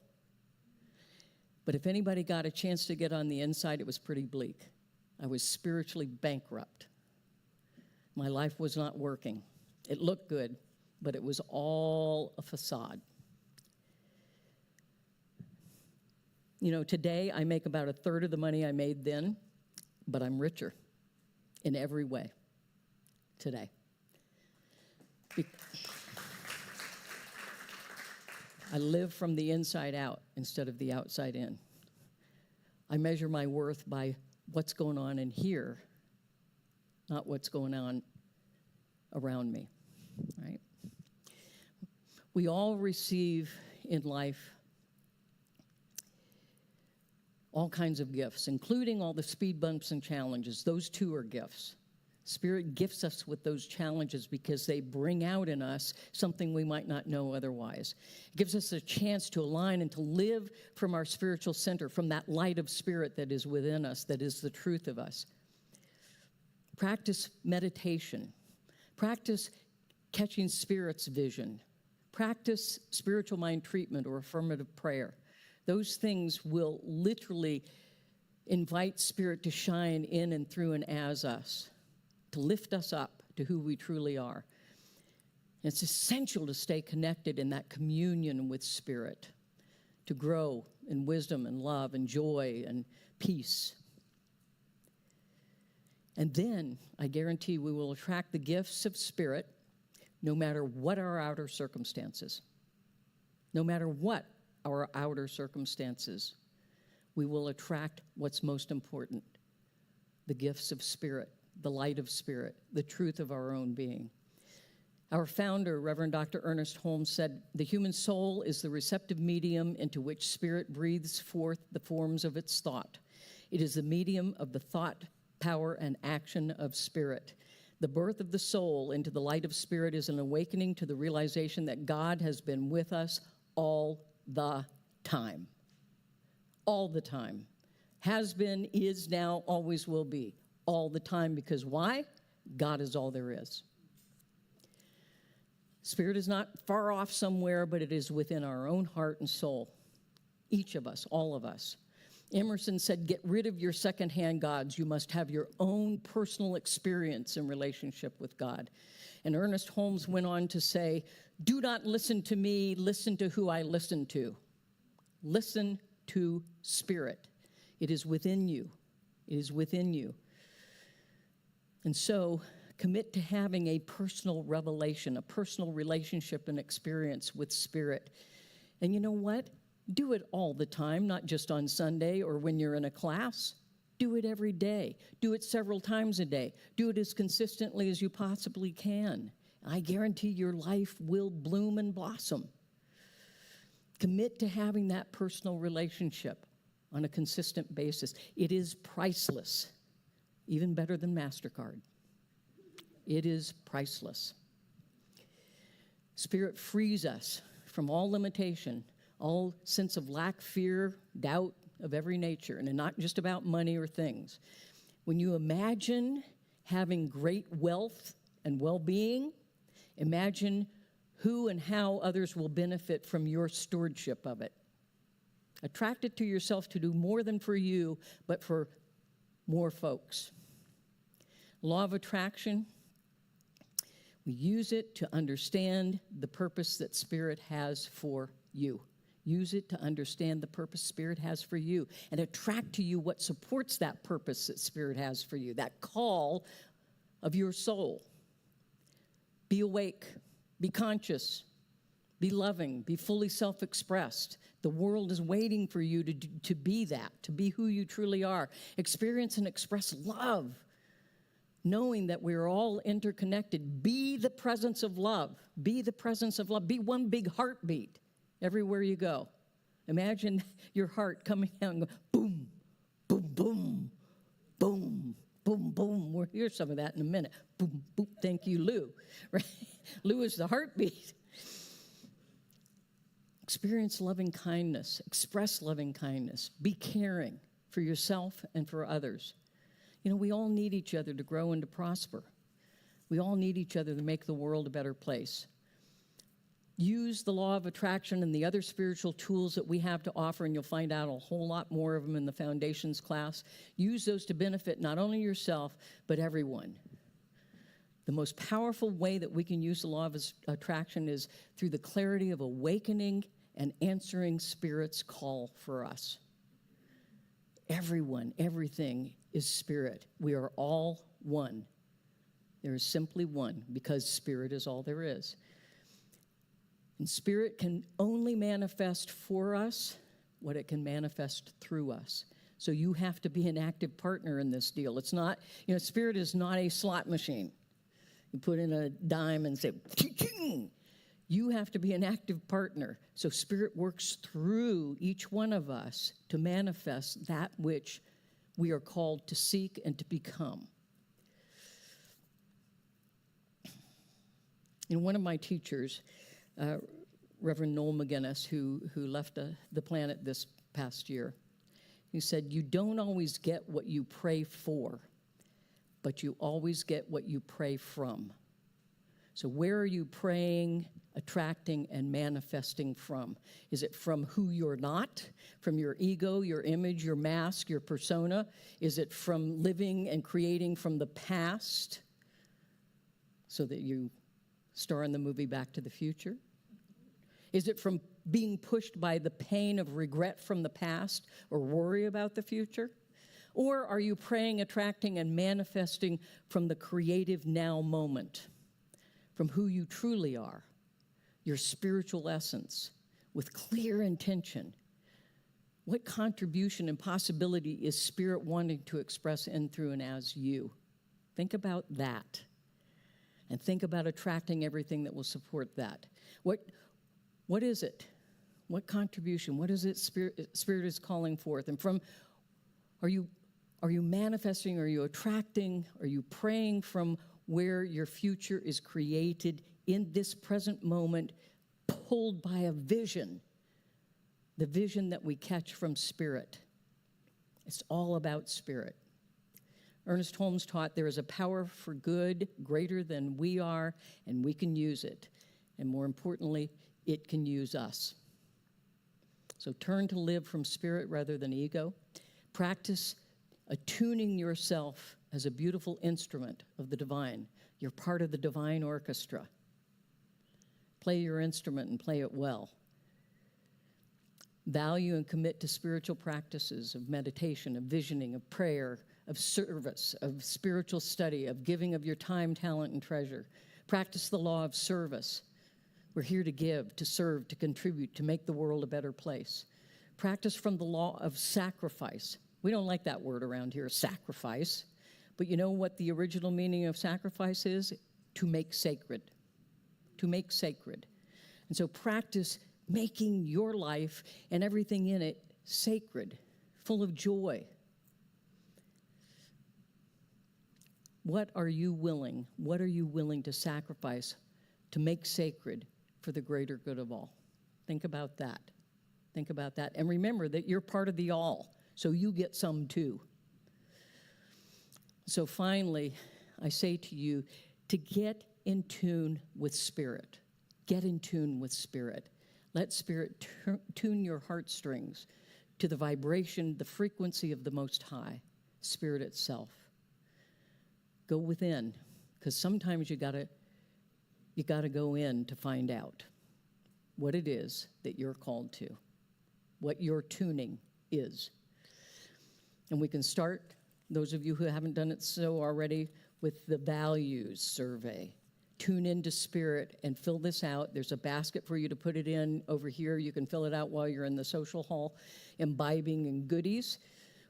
But if anybody got a chance to get on the inside, it was pretty bleak. I was spiritually bankrupt. My life was not working. It looked good, but it was all a facade. You know, today I make about a third of the money I made then, but I'm richer in every way today. I live from the inside out instead of the outside in. I measure my worth by what's going on in here, not what's going on around me, right? We all receive in life all kinds of gifts, including all the speed bumps and challenges. Those too are gifts. Spirit gifts us with those challenges because they bring out in us something we might not know otherwise. It gives us a chance to align and to live from our spiritual center, from that light of spirit that is within us, that is the truth of us. Practice meditation. Practice catching Spirit's vision. Practice spiritual mind treatment or affirmative prayer. Those things will literally invite Spirit to shine in and through and as us, to lift us up to who we truly are. And it's essential to stay connected in that communion with Spirit, to grow in wisdom and love and joy and peace. And then, I guarantee we will attract the gifts of Spirit no matter what our outer circumstances. No matter what our outer circumstances, we will attract what's most important, the gifts of Spirit, the light of Spirit, the truth of our own being. Our founder, Reverend Dr. Ernest Holmes, said, "The human soul is the receptive medium into which Spirit breathes forth the forms of its thought. It is the medium of the thought, power, and action of Spirit. The birth of the soul into the light of Spirit is an awakening to the realization that God has been with us all the time. All the time. Has been, is now, always will be. All the time. Because why? God is all there is. Spirit is not far off somewhere, but it is within our own heart and soul. Each of us, all of us. Emerson said, "Get rid of your secondhand gods. You must have your own personal experience in relationship with God." And Ernest Holmes went on to say, "Do not listen to me, listen to who I listen to. Listen to Spirit. It is within you. It is within you. And so commit to having a personal revelation, a personal relationship and experience with Spirit. And you know what? Do it all the time, not just on Sunday or when you're in a class. Do it every day. Do it several times a day. Do it as consistently as you possibly can. I guarantee your life will bloom and blossom. Commit to having that personal relationship on a consistent basis. It is priceless, even better than MasterCard. It is priceless. Spirit frees us from all limitation, all sense of lack, fear, doubt of every nature, and not just about money or things. When you imagine having great wealth and well-being, imagine who and how others will benefit from your stewardship of it. Attract it to yourself to do more than for you, but for more folks. Law of attraction, we use it to understand the purpose that Spirit has for you. Use it to understand the purpose Spirit has for you and attract to you what supports that purpose that Spirit has for you, that call of your soul. Be awake, be conscious, be loving, be fully self-expressed. The world is waiting for you to be that, to be who you truly are. Experience and express love, knowing that we're all interconnected. Be the presence of love. Be the presence of love. Be one big heartbeat everywhere you go. Imagine your heart coming out and going boom, boom, boom, boom, boom, boom. We'll hear some of that in a minute. Boom, boom. Thank you, Lou. Right? Lou is the heartbeat. Experience loving kindness. Express loving kindness. Be caring for yourself and for others. You know, we all need each other to grow and to prosper. We all need each other to make the world a better place. Use the law of attraction and the other spiritual tools that we have to offer, and you'll find out a whole lot more of them in the Foundations class. Use those to benefit not only yourself, but everyone. The most powerful way that we can use the law of attraction is through the clarity of awakening and answering Spirit's call for us. Everyone, everything is Spirit. We are all one. There is simply one, because Spirit is all there is. And Spirit can only manifest for us what it can manifest through us. So you have to be an active partner in this deal. It's not, Spirit is not a slot machine. You put in a dime and say, ching. You have to be an active partner. So Spirit works through each one of us to manifest that which we are called to seek and to become. And one of my teachers, Reverend Noel McGinnis, who left the planet this past year, he said, you don't always get what you pray for, but you always get what you pray from. So where are you praying, attracting, and manifesting from? Is it from who you're not, from your ego, your image, your mask, your persona? Is it from living and creating from the past so that you star in the movie Back to the Future? Is it from being pushed by the pain of regret from the past or worry about the future? Or are you praying, attracting, and manifesting from the creative now moment, from who you truly are, your spiritual essence, with clear intention? What contribution and possibility is Spirit wanting to express in, through, and as you? Think about that. And think about attracting everything that will support that. What is it? What contribution? What is it Spirit is calling forth? And from, are you manifesting? Are you attracting? Are you praying from where your future is created in this present moment, pulled by a vision, the vision that we catch from Spirit? It's all about Spirit. Ernest Holmes taught there is a power for good greater than we are, and we can use it. And more importantly, it can use us. So turn to live from Spirit rather than ego. Practice attuning yourself as a beautiful instrument of the divine. You're part of the divine orchestra. Play your instrument and play it well. Value and commit to spiritual practices of meditation, of visioning, of prayer, of service, of spiritual study, of giving of your time, talent, and treasure. Practice the law of service. We're here to give, to serve, to contribute, to make the world a better place. Practice from the law of sacrifice. We don't like that word around here, sacrifice. But you know what the original meaning of sacrifice is? To make sacred. To make sacred. And so practice making your life and everything in it sacred, full of joy. What are you willing to sacrifice to make sacred for the greater good of all? Think about that. Think about that. And remember that you're part of the all, so you get some too. So finally, I say to you to get in tune with Spirit. Get in tune with Spirit. Let Spirit tune your heartstrings to the vibration, the frequency of the Most High, Spirit itself. Go within, because sometimes you gotta go in to find out what it is that you're called to, what your tuning is. And we can start, those of you who haven't done it so already, with the values survey. Tune into Spirit and fill this out. There's a basket for you to put it in over here. You can fill it out while you're in the social hall, imbibing in goodies,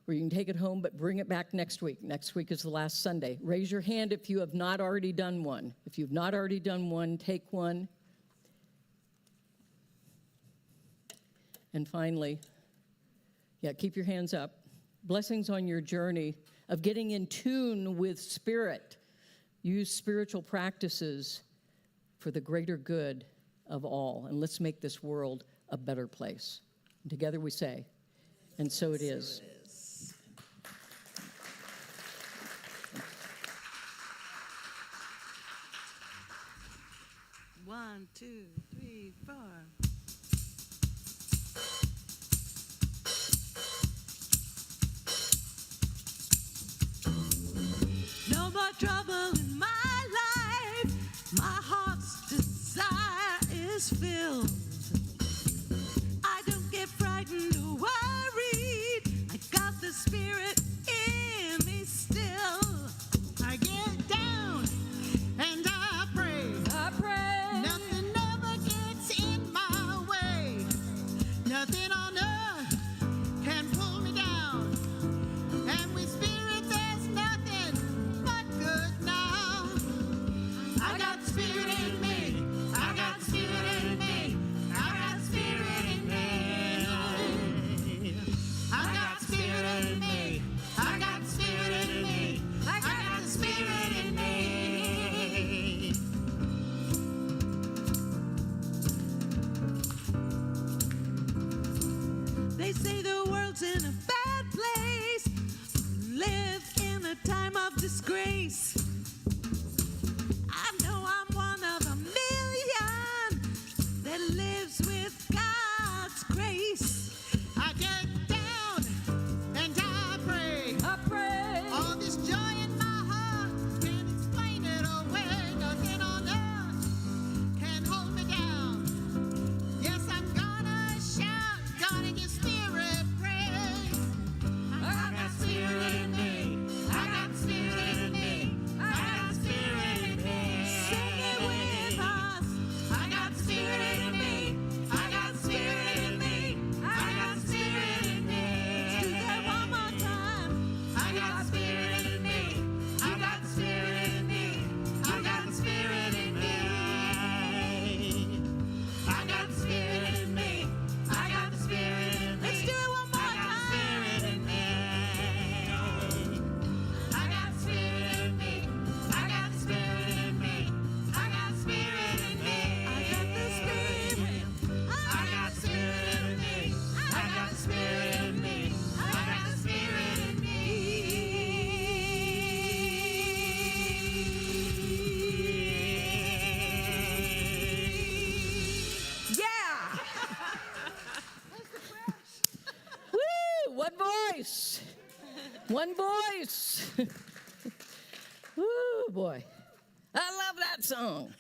or you can take it home, but bring it back next week. Next week is the last Sunday. Raise your hand if you have not already done one. If you've not already done one, take one. And finally, keep your hands up. Blessings on your journey of getting in tune with Spirit. Use spiritual practices for the greater good of all. And let's make this world a better place. And together we say, and so it is. 1, 2, 3, 4. No more trouble in my life. My heart's desire is filled. I don't get frightened or worried. I got the Spirit in me still. I get down and I pray. Nothing ever gets in my way. Nothing on earth can pull me down. And with Spirit there's nothing but good now. I got Spirit in me. I got Spirit in me. I got Spirit in me. I got Spirit in me. I got Spirit in me. I got the Spirit in me. They say the world's in a bad place. Live in a time of disgrace. I know I'm one of a million that lives with God's grace. I get down and I pray. All this joy in my heart can't explain it away. Nothing on earth can hold me down. Yes, I'm gonna shout, gonna give Spirit praise. I got Spirit in me. I got Spirit in me. I got Spirit in me. Sing it with us. I got Spirit in me. I got Spirit in me. I got Spirit in me. Do that one more time. I got Spirit in me. I got Spirit in me. I got Spirit in me. I got Spirit in me. I got Spirit in me. Let's do it one more time. I got Spirit in me. I got Spirit in me. I got Spirit in me. I got Spirit in me. I got the Spirit. I got Spirit in me. I got Spirit in me. I got Spirit in me. Yeah. Woo! One voice. One voice. Woo, boy. I love that song.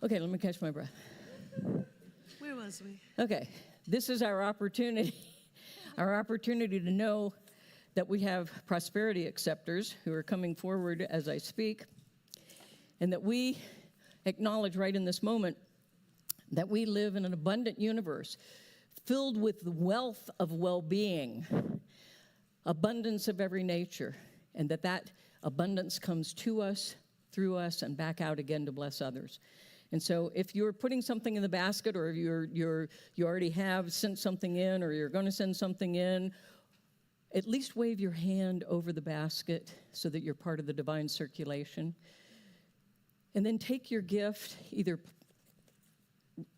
Okay, let me catch my breath. Where was we? Okay, this is our opportunity our opportunity to know that we have prosperity acceptors who are coming forward as I speak, and that we acknowledge right in this moment that we live in an abundant universe filled with the wealth of well-being, abundance of every nature, and that abundance comes to us, through us, and back out again to bless others. And so if you're putting something in the basket, or you already have sent something in, or you're going to send something in, at least wave your hand over the basket so that you're part of the divine circulation. And then take your gift, either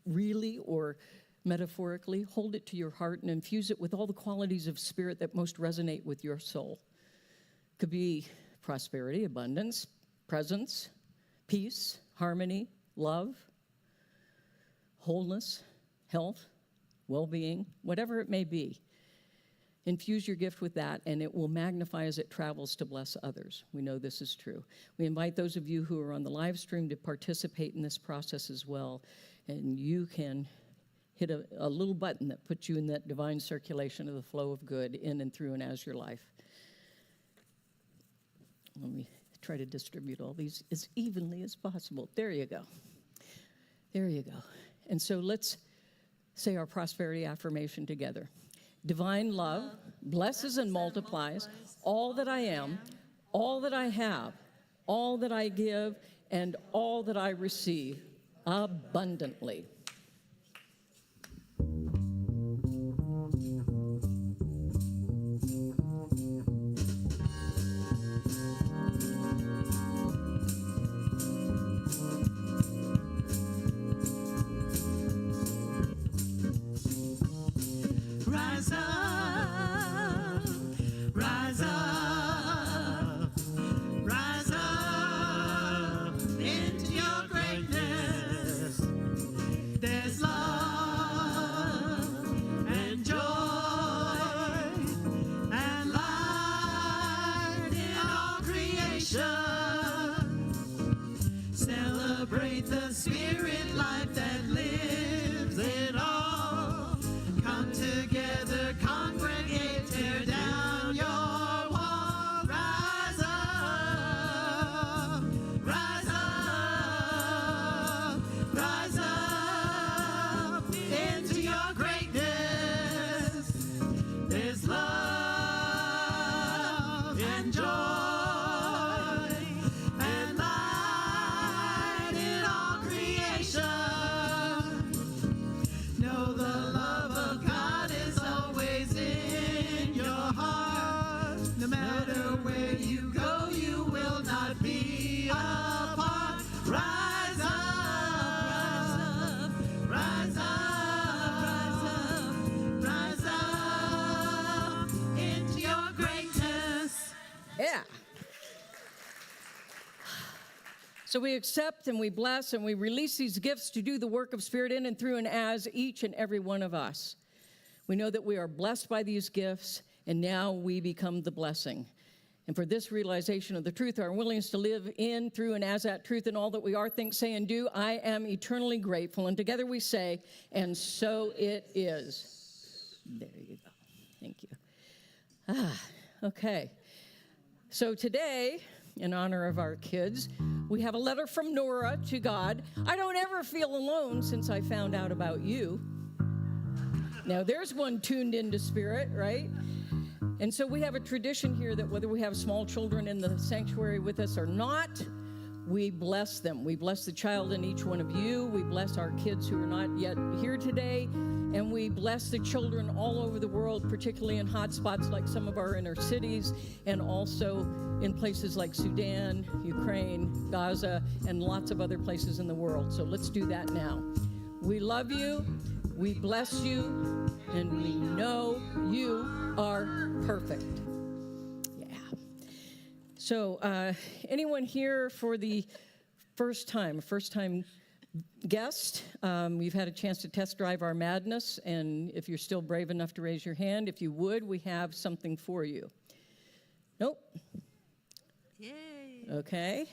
really or metaphorically, hold it to your heart and infuse it with all the qualities of spirit that most resonate with your soul. Could be prosperity, abundance, presence, peace, harmony, love, wholeness, health, well-being, whatever it may be. Infuse your gift with that, and it will magnify as it travels to bless others. We know this is true. We invite those of you who are on the live stream to participate in this process as well, and you can hit a little button that puts you in that divine circulation of the flow of good in and through and as your life. Let me try to distribute all these as evenly as possible. There you go. There you go. And so let's say our prosperity affirmation together. Divine love blesses and multiplies all that I am, all that I have, all that I give, and all that I receive abundantly. Rise up, rise up, rise up into your greatness. There's love and joy and light in all creation. Celebrate the spirit life that lives in all. Come together, congregate, tear down your wall. Rise up, rise up, rise up into your greatness. There's love and joy and light in all creation. Know the love of God is always in your heart. No matter where you go, you will not be apart. Rise up, rise up, rise up into your greatness. Yeah. So we accept and we bless and we release these gifts to do the work of Spirit in and through and as each and every one of us. We know that we are blessed by these gifts, and now we become the blessing. And for this realization of the truth, our willingness to live in, through, and as that truth in all that we are, think, say, and do, I am eternally grateful. And together we say, and so it is. There you go. Thank you. Okay. So today, in honor of our kids, we have a letter from Nora to God. I don't ever feel alone since I found out about you. Now, there's one tuned into spirit, right? And so we have a tradition here that whether we have small children in the sanctuary with us or not, we bless them. We bless the child in each one of you. We bless our kids who are not yet here today. And we bless the children all over the world, particularly in hot spots like some of our inner cities, and also in places like Sudan, Ukraine, Gaza, and lots of other places in the world. So let's do that now. We love you, we bless you, and we know you are perfect. Yeah. So anyone here for the first time guest, we've had a chance to test drive our madness, and if you're still brave enough to raise your hand, if you would, we have something for you. Nope. Yay. Okay.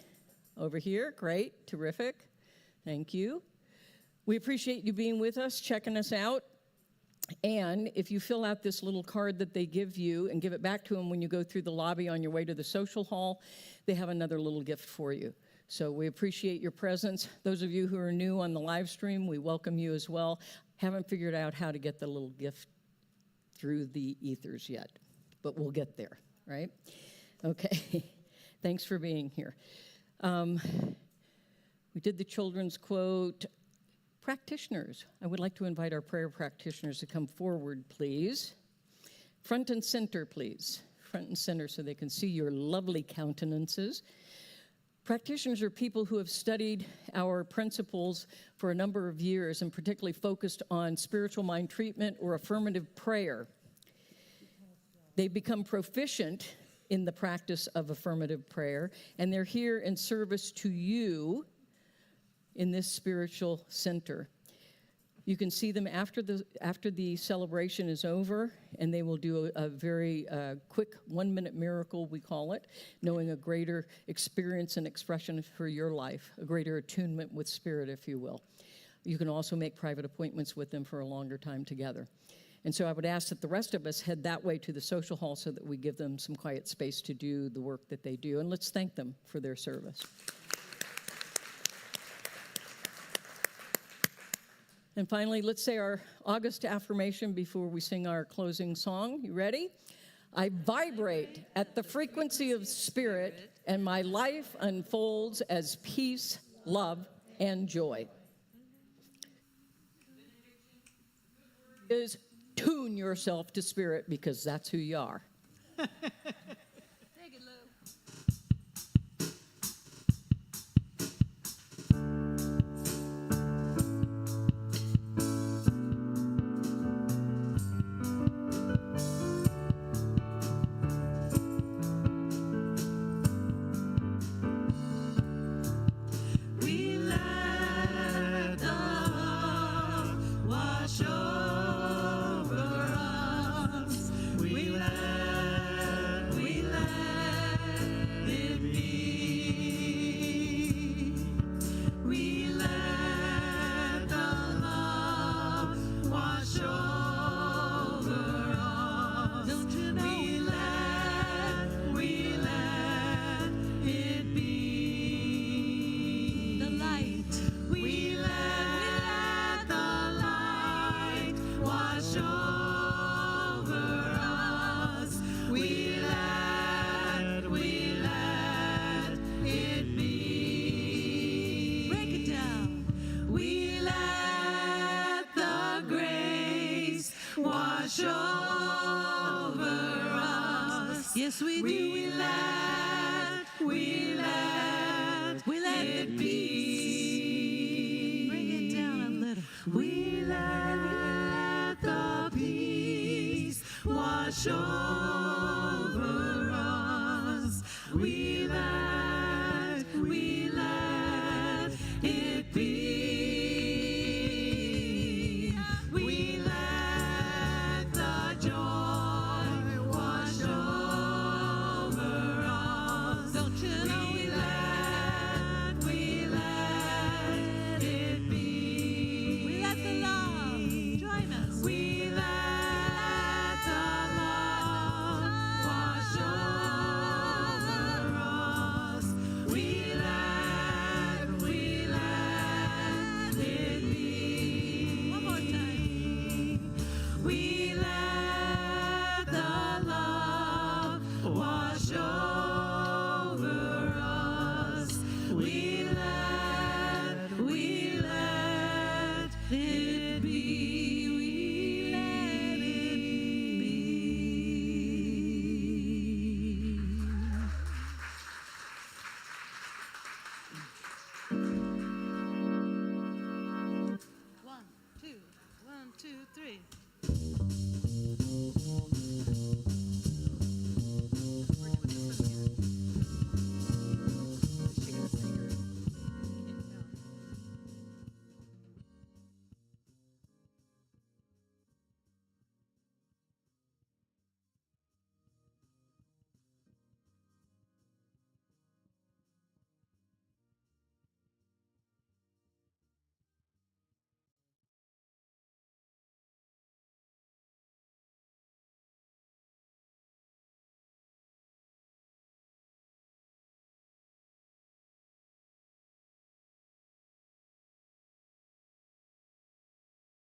Over here. Great. Terrific. Thank you. We appreciate you being with us, checking us out. And if you fill out this little card that they give you and give it back to them when you go through the lobby on your way to the social hall, they have another little gift for you. So we appreciate your presence. Those of you who are new on the live stream, we welcome you as well. Haven't figured out how to get the little gift through the ethers yet, but we'll get there, right? Okay, thanks for being here. We did the children's quote. Practitioners, I would like to invite our prayer practitioners to come forward, please. Front and center, please. Front and center so they can see your lovely countenances. Practitioners are people who have studied our principles for a number of years and particularly focused on spiritual mind treatment or affirmative prayer. They've become proficient in the practice of affirmative prayer, and they're here in service to you in this spiritual center. You can see them after the celebration is over, and they will do a very quick 1-minute miracle, we call it, knowing a greater experience and expression for your life, a greater attunement with spirit, if you will. You can also make private appointments with them for a longer time together. And so I would ask that the rest of us head that way to the social hall so that we give them some quiet space to do the work that they do. And let's thank them for their service. And finally, let's say our August affirmation before we sing our closing song. You ready? I vibrate at the frequency of spirit, and my life unfolds as peace, love, and joy. Is tune yourself to spirit, because that's who you are. Yes, we do. We let it be. Bring it down a little. We let the peace wash over us. We